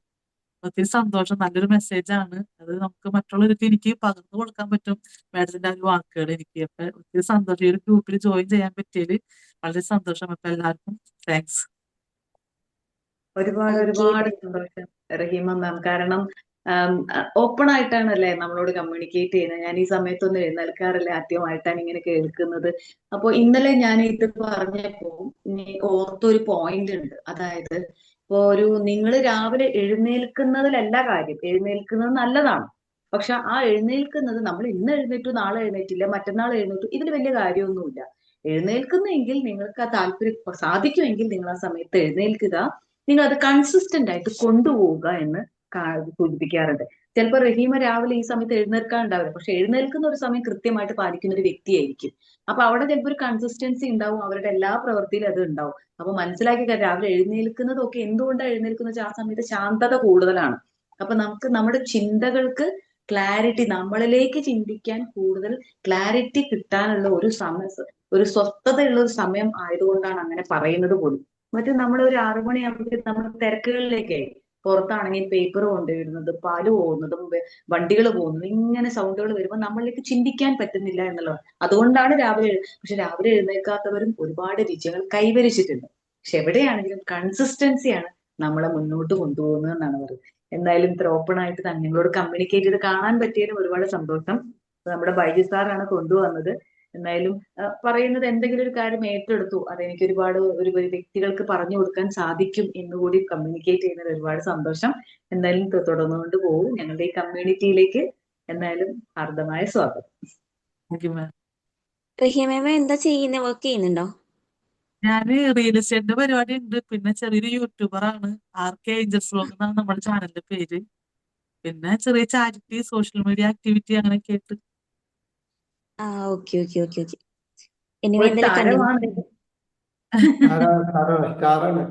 ഒത്തിരി സന്തോഷം. നല്ലൊരു മെസ്സേജാണ് അത്. നമുക്ക് മറ്റുള്ളവർക്ക് എനിക്ക് പകർന്നു കൊടുക്കാൻ പറ്റും മാഡത്തിന്റെ ആ ഒരു വാക്കുകൾ എനിക്ക്. അപ്പൊ ഒത്തിരി സന്തോഷം. ഈ ഒരു ഗ്രൂപ്പിൽ ജോയിൻ ചെയ്യാൻ പറ്റിയതിൽ വളരെ സന്തോഷം. അപ്പൊ എല്ലാവർക്കും താങ്ക്സ്. ഒരുപാട് ഓക്കെ, ഒരുപാട് സന്തോഷം റഹീമ മാം. കാരണം ഓപ്പൺ ആയിട്ടാണല്ലേ നമ്മളോട് കമ്മ്യൂണിക്കേറ്റ് ചെയ്യുന്നത്. ഞാൻ ഈ സമയത്തൊന്നും എഴുന്നേൽക്കാറില്ല, ആദ്യമായിട്ടാണ് ഇങ്ങനെ കേൾക്കുന്നത്. അപ്പൊ ഇന്നലെ ഞാൻ ഇത് പറഞ്ഞപ്പോ ഓർത്തൊരു പോയിന്റ് ഉണ്ട്. അതായത് ഇപ്പോ നിങ്ങൾ രാവിലെ എഴുന്നേൽക്കുന്നതിലല്ല കാര്യം. എഴുന്നേൽക്കുന്നത് നല്ലതാണ്, പക്ഷെ ആ എഴുന്നേൽക്കുന്നത് നമ്മൾ ഇന്ന് എഴുന്നേറ്റു നാളെ എഴുന്നേറ്റില്ല മറ്റന്നാൾ എഴുന്നേറ്റു ഇതിൽ വലിയ കാര്യമൊന്നുമില്ല. എഴുന്നേൽക്കുന്നെങ്കിൽ നിങ്ങൾക്ക് ആ താല്പര്യം സാധിക്കുമെങ്കിൽ നിങ്ങൾ ആ സമയത്ത് എഴുന്നേൽക്കുക, നിങ്ങൾ അത് കൺസിസ്റ്റന്റ് ആയിട്ട് കൊണ്ടുപോവുക എന്ന് സൂചിപ്പിക്കാറുണ്ട്. ചിലപ്പോൾ റഹീമ രാവിലെ ഈ സമയത്ത് എഴുന്നേൽക്കാനുണ്ടാവില്ല, പക്ഷെ എഴുന്നേൽക്കുന്ന ഒരു സമയം കൃത്യമായിട്ട് പാലിക്കുന്ന ഒരു വ്യക്തിയായിരിക്കും. അപ്പൊ അവിടെ ചിലപ്പോൾ ഒരു കൺസിസ്റ്റൻസി ഉണ്ടാവും, അവരുടെ എല്ലാ പ്രവൃത്തിയിലും അത് ഉണ്ടാവും. അപ്പൊ മനസ്സിലാക്കി രാവിലെ എഴുന്നേൽക്കുന്നതൊക്കെ എന്തുകൊണ്ടാണ് എഴുന്നേൽക്കുന്നത് വെച്ചാൽ ആ സമയത്ത് ശാന്തത കൂടുതലാണ്. അപ്പൊ നമുക്ക് നമ്മുടെ ചിന്തകൾക്ക് ക്ലാരിറ്റി, നമ്മളിലേക്ക് ചിന്തിക്കാൻ കൂടുതൽ ക്ലാരിറ്റി കിട്ടാനുള്ള ഒരു സമയം, ഒരു സ്വസ്ഥതയുള്ള ഒരു സമയം ആയതുകൊണ്ടാണ് അങ്ങനെ പറയുന്നത് പോലും. മറ്റേ നമ്മൾ ഒരു 6 മണിയാകുമ്പോഴത്തേക്ക് നമ്മൾ തിരക്കുകളിലേക്കായി. പുറത്താണെങ്കിൽ പേപ്പർ കൊണ്ടുവരുന്നത്, പാല് പോകുന്നതും വണ്ടികൾ പോകുന്നതും ഇങ്ങനെ സൗണ്ടുകൾ വരുമ്പോൾ നമ്മളിലേക്ക് ചിന്തിക്കാൻ പറ്റുന്നില്ല എന്നുള്ളത്. അതുകൊണ്ടാണ് രാവിലെ പക്ഷെ രാവിലെ എഴുന്നേൽക്കാത്തവരും ഒരുപാട് വിജയങ്ങൾ കൈവരിച്ചിട്ടുണ്ട്. പക്ഷെ എവിടെയാണെങ്കിലും കൺസിസ്റ്റൻസിയാണ് നമ്മളെ മുന്നോട്ട് കൊണ്ടുപോകുന്നത് എന്നാണ് പറയുന്നത്. എന്തായാലും ഇത്ര ഓപ്പൺ ആയിട്ട് നിങ്ങളോട് കമ്മ്യൂണിക്കേറ്റ് ചെയ്ത് കാണാൻ പറ്റിയതിലും ഒരുപാട് സന്തോഷം. നമ്മുടെ ബൈജു സാറാണ് കൊണ്ടുവന്നത്. എന്തായാലും പറയുന്നത് എന്തെങ്കിലും ഒരു കാര്യം ഏറ്റെടുത്തു, അതെനിക്ക് ഒരുപാട് ഒരു വ്യക്തികൾക്ക് പറഞ്ഞു കൊടുക്കാൻ സാധിക്കും എന്നുകൂടി കമ്മ്യൂണിക്കേറ്റ് ചെയ്യുന്നതിൽ ഒരുപാട് സന്തോഷം. എന്തായാലും തുടർന്നുകൊണ്ട് പോകും ഞങ്ങളുടെ ഈ കമ്മ്യൂണിറ്റിയിലേക്ക്. എന്തായാലും ഹാർദമായ സ്വാഗതം. Thank you ma'am. Raheema ma'am എന്താ ചെയ്യുന്നത്? വർക്ക് ചെയ്യുന്നുണ്ടോ? ഞാന് റിയൽ എസ്റ്റേറ്റിന്റെ പരിപാടി ഉണ്ട്. പിന്നെ ചെറിയൊരു യൂട്യൂബറാണ്. RK ഏഞ്ചൽസ് വ്ലോഗ് എന്നാണ് നമ്മുടെ ചാനലിന്റെ പേര്. പിന്നെ ചെറിയ ചാരിറ്റി, സോഷ്യൽ മീഡിയ ആക്ടിവിറ്റി അങ്ങനെയൊക്കെ ആയിട്ട്. Okay okay okay okay. Anyway ഒരു എന്തായാലും കണ്ടിന്യൂ. താരമാണ്. സ്റ്റാറാണ്.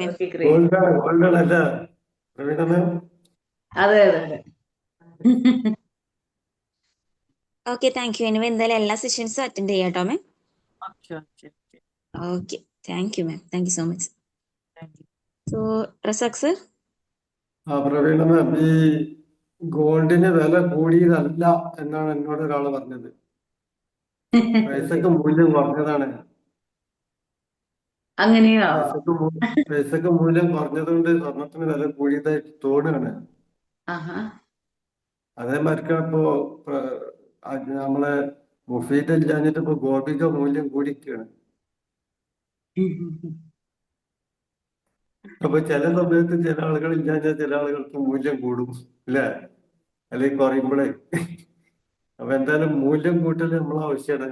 Okay, great. ഗോൾഡാണ് അല്ല പ്രവീണ മാം? അതെ അതെ അതെ. Okay, thank U. എനിവേ എന്തായാലും എല്ലാ സെഷൻസും അറ്റൻഡ് ചെയ്യാം കേട്ടോ ma'am. Okay okay okay. Okay, thank you ma'am. Thank you so much. Thank you. So Razak sir. Praveena ma'am, ഈ ഗോൾഡിന് വില കൂടിയതല്ല എന്നാണ് എന്നോട് ഒരാൾ പറഞ്ഞത്. പൈസക്ക് മൂല്യം കുറഞ്ഞതാണ്. അങ്ങനെയോ? പൈസക്ക് മൂല്യം കുറഞ്ഞതുകൊണ്ട് സ്വർണത്തിന് വില കൂടിയതായിട്ട് തോന്നുകയാണ്. അതേമാതിരി ഇപ്പോ നമ്മളെ മുഫീദ് ഇല്ലാഞ്ഞിട്ട് ഇപ്പൊ ഗോപിക മൂല്യം കൂടിയിരിക്കുകയാണ്. അപ്പൊ ചില സമയത്ത് ചില ആളുകൾ ഇല്ലാഞ്ഞാൽ ചില ആളുകൾക്ക് മൂല്യം കൂടും അല്ലേ, അല്ലെങ്കിൽ കുറയുമ്പോഴേ. അപ്പൊ എന്തായാലും മൂല്യം കൂട്ടൽ നമ്മളെ ആവശ്യമാണ്.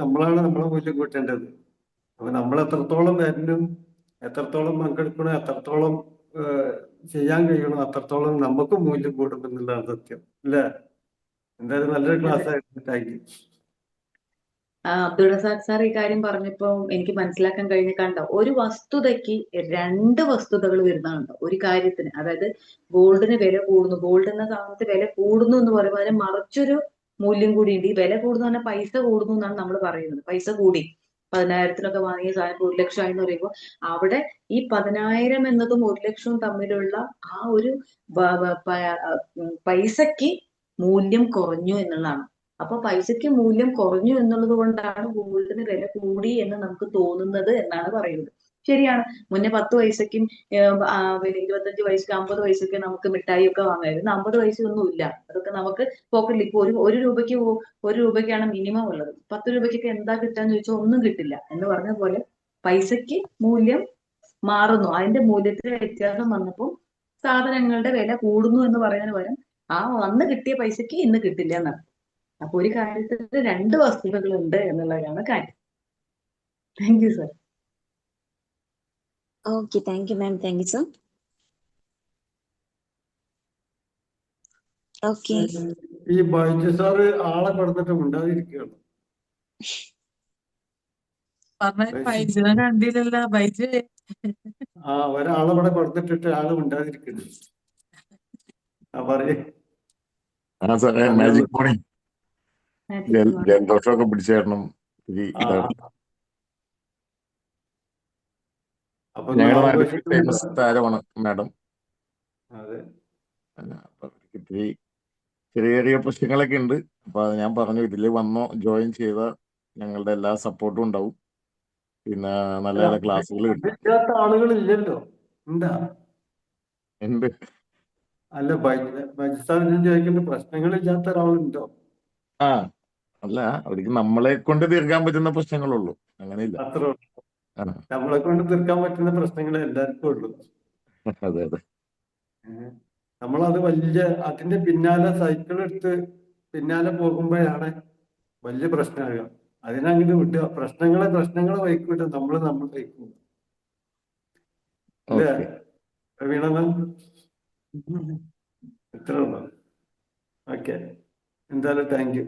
നമ്മളാണ് നമ്മളെ മൂല്യം കൂട്ടേണ്ടത്. അപ്പൊ നമ്മൾ എത്രത്തോളം വരണം, എത്രത്തോളം പങ്കെടുക്കണോ, എത്രത്തോളം ചെയ്യാൻ കഴിയണോ അത്രത്തോളം നമുക്ക് മൂല്യം കൂടും എന്നുള്ളതാണ് സത്യം അല്ലേ. എന്തായാലും നല്ലൊരു ക്ലാസ് ആയിരുന്നു. Thank U. Abdul Razak sir ഈ കാര്യം പറഞ്ഞപ്പോ എനിക്ക് മനസ്സിലാക്കാൻ കഴിഞ്ഞ കണ്ടോ, ഒരു വസ്തുതയ്ക്ക് 2 വസ്തുതകൾ വരുന്നതുണ്ടോ ഒരു കാര്യത്തിന്. അതായത് ഗോൾഡിന് വില കൂടുന്നു, ഗോൾഡ് എന്ന സാധനത്തിന് വില കൂടുന്നു എന്ന് പറയുമ്പോൾ അതിന് മറിച്ചൊരു മൂല്യം കൂടിയുണ്ട്. ഈ വില കൂടുന്ന പറഞ്ഞാൽ പൈസ കൂടുന്നു എന്നാണ് നമ്മൾ പറയുന്നത്. പൈസ കൂടി 10,000-ത്തിനൊക്കെ വാങ്ങിയ സാധനം 1 ലക്ഷം ആയി എന്ന് പറയുമ്പോൾ അവിടെ ഈ 10,000 എന്നതും 1 ലക്ഷവും തമ്മിലുള്ള ആ ഒരു പൈസക്ക് മൂല്യം കുറഞ്ഞു എന്നുള്ളതാണ്. അപ്പൊ പൈസക്ക് മൂല്യം കുറഞ്ഞു എന്നുള്ളത് കൊണ്ടാണ് ഗോൾഡിന് വില കൂടി എന്ന് നമുക്ക് തോന്നുന്നത് എന്നാണ് പറയുന്നത്. ശരിയാണ്. മുന്നേ 10 പൈസക്കും 25 പൈസക്ക് 50 പൈസക്ക് നമുക്ക് മിഠായി ഒക്കെ വാങ്ങായിരുന്നു. 50 പൈസ ഒന്നും ഇല്ല. അതൊക്കെ നമുക്ക് പോക്കറ്റിൽ ഇപ്പൊ ഒരു രൂപയ്ക്ക് 1 രൂപയ്ക്കാണ് മിനിമം ഉള്ളത്. 10 രൂപയ്ക്കൊക്കെ എന്താ കിട്ടാന്ന് ചോദിച്ചാൽ ഒന്നും കിട്ടില്ല എന്ന് പറഞ്ഞ പോലെ പൈസക്ക് മൂല്യം മാറുന്നു. അതിന്റെ മൂല്യത്തിൽ വ്യത്യാസം വന്നപ്പോൾ സാധനങ്ങളുടെ വില കൂടുന്നു എന്ന് പറയുന്നതിന് പകരം ആ അന്ന് കിട്ടിയ പൈസക്ക് ഇന്ന് കിട്ടില്ല എന്നാണ്. അപ്പൊ ഒരു കാര്യത്തിൽ 2 വസ്തുതകളുണ്ട് എന്നുള്ളതാണ് കാര്യം. Thank you sir. Okay, thank you, ma'am. Thank you, sir. Okay. ഈ ബൈജു സാറ് ആളെ കൊടുത്തിട്ട് മിണ്ടാതിരിക്കുകയാണ്. പറഞ്ഞ ബൈജുനെ കണ്ടില്ലല്ലോ. ബൈജു ഒരാളെ ഇവിടെ കൊടുത്തിട്ടിട്ട് ആള് മിണ്ടാതിരിക്കുന്നു. പറയേ. സാറേ മാജിക് മോർണിംഗ്. ജലദോഷമൊക്കെ പിടിച്ചു തരണം. ഞങ്ങളുടെ നാട്ടിൽ ഫേമസ് താരമാണ് മാഡം. അപ്പൊ ഇത്തിരി ചെറിയ ചെറിയ പ്രശ്നങ്ങളൊക്കെ ഉണ്ട്. അപ്പൊ അത് ഞാൻ പറഞ്ഞു, ഇതിൽ വന്നോ ജോയിൻ ചെയ്ത ഞങ്ങളുടെ എല്ലാ സപ്പോർട്ടും ഉണ്ടാവും. പിന്നെ നല്ല നല്ല ക്ലാസ്സുകൾ കിട്ടും. ആളുകളില്ലല്ലോ. ഉണ്ട്. അല്ല ബൈജുസാറിന് ചോദിക്കേണ്ട പ്രശ്നങ്ങളില്ലാത്ത ഒരാളുണ്ടോ? അല്ല, അവർക്ക് നമ്മളെ കൊണ്ട് തീർക്കാൻ പറ്റുന്ന പ്രശ്നങ്ങളുള്ളൂ. അങ്ങനെയില്ല. അത്ര നമ്മളെ കൊണ്ട് തീർക്കാൻ പറ്റുന്ന പ്രശ്നങ്ങൾ എല്ലാവർക്കും ഉള്ളൂ. അതെ അതെ. നമ്മളത് വലിയ അതിന്റെ പിന്നാലെ സൈക്കിൾ എടുത്ത് പിന്നാലെ പോകുമ്പോഴാണ് വലിയ പ്രശ്നമാകുക. അതിനങ്ങനെ വിട്ടുക. പ്രശ്നങ്ങളെ വഹിക്കൂല, നമ്മൾ വഹിക്കും. അല്ലേ വീണ? ഇത്ര ഉള്ളു. ഓക്കെ, എന്തായാലും thank you.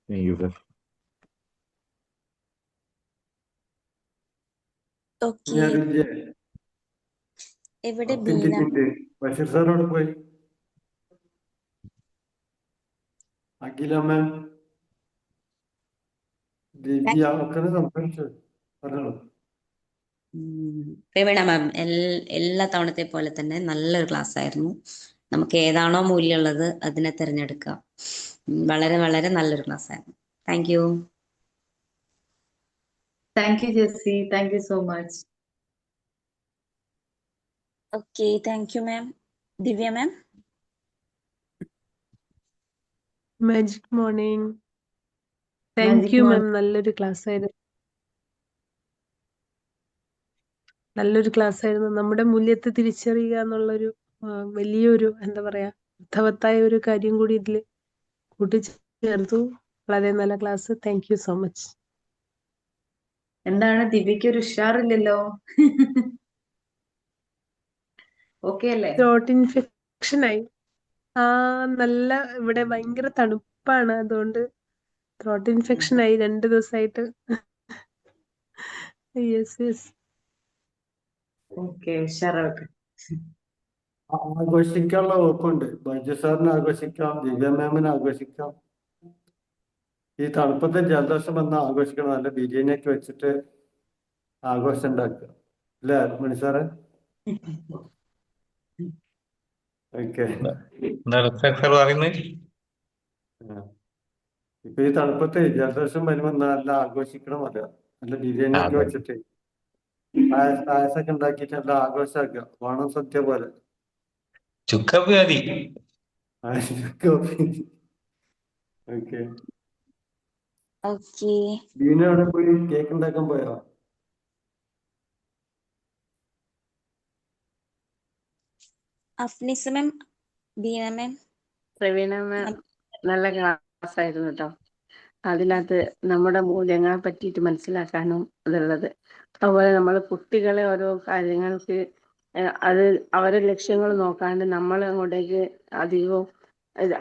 Thank you sir. എവിടെ ബഷീർ സാറോട് പോയി. അഖില മാം, ദിവ്യ ഒക്കെ സംസാരിച്ചു. പറഞ്ഞോളൂ. പ്രവീണ മാം എല്ലാ തവണത്തെ പോലെ തന്നെ നല്ലൊരു ക്ലാസ് ആയിരുന്നു. നമുക്ക് ഏതാണോ മൂല്യമുള്ളത് അതിനെ തിരഞ്ഞെടുക്കാം. വളരെ വളരെ നല്ലൊരു ക്ലാസ് ആയിരുന്നു. Thank you. Thank you Jessy. Thank you so much. Okay, thank you ma'am. Divya ma'am. Magic morning. Thank you ma'am. നല്ലൊരു ക്ലാസ് ആയിരുന്നു. നമ്മുടെ മൂല്യത്തെ തിരിച്ചറിയുക എന്നുള്ളൊരു വലിയൊരു എന്താ പറയാ അർത്ഥവത്തായ ഒരു കാര്യം കൂടി ഇതിൽ കൂട്ടിച്ചേർത്തു. വളരെ നല്ല class. Thank you so much. എന്താണ് ദിവ്യക്ക് ഒരു ഉഷാറില്ലല്ലോ? ഓക്കെ അല്ലേ? ത്രോട്ട് ഇൻഫെക്ഷൻ ആയി. നല്ല ഇവിടെ ഭയങ്കര തണുപ്പാണ്, അതുകൊണ്ട് ത്രോട്ട് ഇൻഫെക്ഷൻ ആയി 2 ദിവസമായിട്ട്. യെസ്. ഓക്കെ, ഉഷാറാവട്ടെ. ആഘോഷിക്കാനുള്ള വകുപ്പുണ്ട്. ബൈജു സാറിന് ആഘോഷിക്കാം, ദിവ്യ മാമിന് ആഘോഷിക്കാം. ഈ തണുപ്പത്തെ ജലദോഷം വന്ന് ആഘോഷിക്കണം. നല്ല ബിരിയാണിയൊക്കെ വെച്ചിട്ട് ആഘോഷം ഉണ്ടാക്കുക. അല്ലേ മണി സാറ്? ഓക്കെ. ഇപ്പൊ ഈ തണുപ്പത്തെ ജലദോഷം വരുമ്പോ നല്ല ആഘോഷിക്കണം. നല്ല ബിരിയാണിയൊക്കെ വെച്ചിട്ട് പായസമൊക്കെ ഉണ്ടാക്കിയിട്ട് നല്ല ആഘോഷമാക്കുക. ഓണം സദ്യ പോലെ. ഓക്കെ. ബീന എവിടെ പോയി? കേക്ക് ഉണ്ടാക്കാൻ പോയോ? അഫ്നിസ മാം, ബീന മാം. പ്രവീണ മാം നല്ല ക്ലാസ് ആയിരുന്നു കേട്ടോ. അതിനകത്ത് നമ്മുടെ മൂല്യങ്ങളെ പറ്റിയിട്ട് മനസ്സിലാക്കാനും അതുള്ളത്. അതുപോലെ നമ്മൾ കുട്ടികളെ ഓരോ കാര്യങ്ങൾക്ക് അത് അവരെ ലക്ഷ്യങ്ങൾ നോക്കാണ്ട് നമ്മൾ അങ്ങോട്ടേക്ക് അധികവും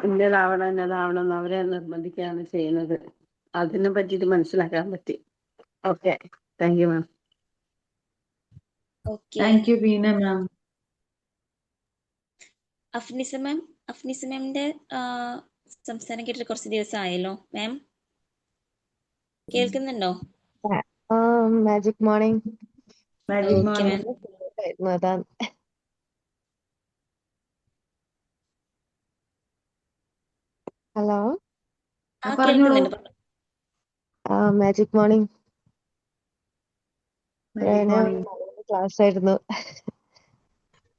ഇന്നതാവണം എന്ന് അവരെ നിർബന്ധിക്കുകയാണ് ചെയ്യുന്നത്. അതിനെ പറ്റിയിട്ട് മനസ്സിലാക്കാൻ പറ്റി. Okay, thank you ma'am. Thank you Beena ma'am. Afnisa മാമിന്റെ സംസാരം കേട്ടിട്ട് കുറച്ച് ദിവസം ആയല്ലോ. മാം കേൾക്കുന്നുണ്ടോ? Magic morning magic okay morning. Ma'am. അതാണ്. ഹലോ പറഞ്ഞോളൂ. കേൾക്കുന്നുണ്ട്. Magic morning magic morning. Class ആയിരുന്നു.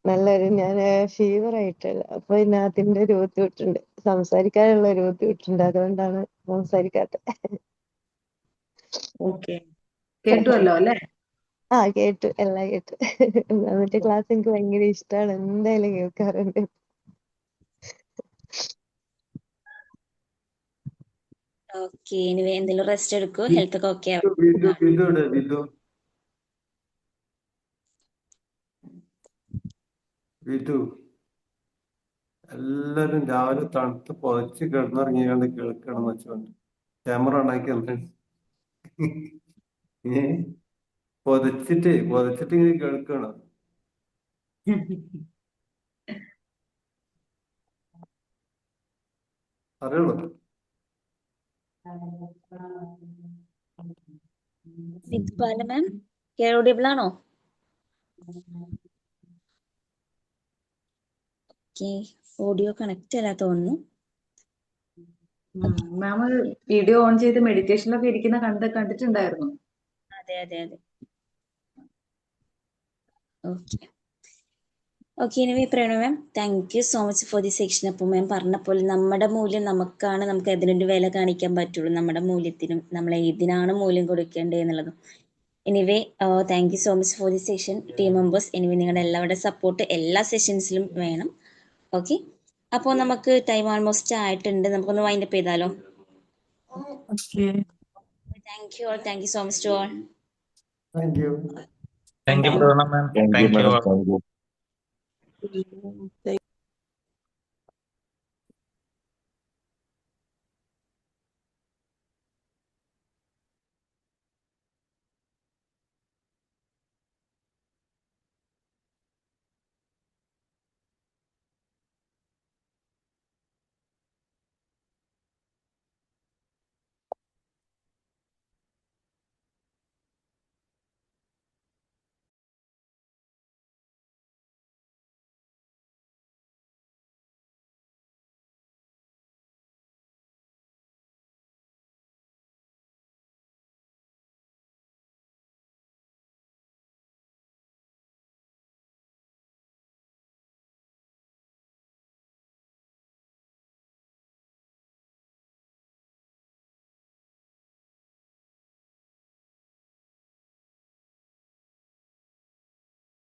നല്ലൊരു ഞാൻ ഫീവർ ആയിട്ടുള്ള അപ്പൊ പിന്നെ അതിന്റെ ഒരു ബുദ്ധിമുട്ടുണ്ട്, സംസാരിക്കാനുള്ള ഒരു ബുദ്ധിമുട്ടുണ്ട്, അതുകൊണ്ടാണ് സംസാരിക്കാത്തത്. ഓക്കെ, കേട്ടുവല്ലോ അല്ലേ? കേട്ടു, എല്ലാം കേട്ടു. മറ്റേ ക്ലാസ് എനിക്ക് ഭയങ്കര ഇഷ്ടമാണ്, എന്തായാലും കേൾക്കാറുണ്ട്. ഓക്കെ, ഇനി എന്തെങ്കിലും റെസ്റ്റ് എടുക്കൂ, ഹെൽത്ത് ഒക്കെ ഓക്കെ എല്ലാരും രാവിലെ തണുത്ത് പുതച്ച് കിടന്നിറങ്ങിയാണ്ട് കേൾക്കണം വെച്ചോണ്ട് ക്യാമറ ഉണ്ടാക്കി പൊതച്ചിട്ട് ഇങ്ങനെ കേൾക്കണം. അറിയുള്ളൂ. മാം ഓഡിബിൾ ആണോ? ഓഡിയോ കണക്ട് അല്ല തോന്നുന്നു. മാം വീഡിയോ ഓൺ ചെയ്ത് മെഡിറ്റേഷനിലൊക്കെ ഇരിക്കുന്ന കണ്ടിട്ടുണ്ടായിരുന്നു. അതെ. Okay anyway Pranav ma'am, thank you so much for the section. അപ്പോൾ മാം പറഞ്ഞ പോലെ നമ്മുടെ മൂല്യം നമുക്കാണ്, നമുക്ക് അതിനൊരു വില കാണിക്കാൻ പറ്റുള്ളൂ. നമ്മുടെ മൂല്യത്തിനും നമ്മൾ ഏതിനാണ് മൂല്യം കൊടുക്കേണ്ടത് എന്നുള്ളതും. Anyway thank you so much for the session team members. Anyway നിങ്ങളുടെ എല്ലാവരുടെ സപ്പോർട്ട് എല്ലാ സെഷൻസിലും വേണം. ഓക്കെ, അപ്പോൾ നമുക്ക് ടൈം ഓൾമോസ്റ്റ് ആയിട്ടുണ്ട്, നമുക്കൊന്ന് വൈൻഡ് അപ്പ് ചെയ്താലോ? Thank you so much to all. Thank you Praveena ma'am. Thank you thank you. Madam. Thank U.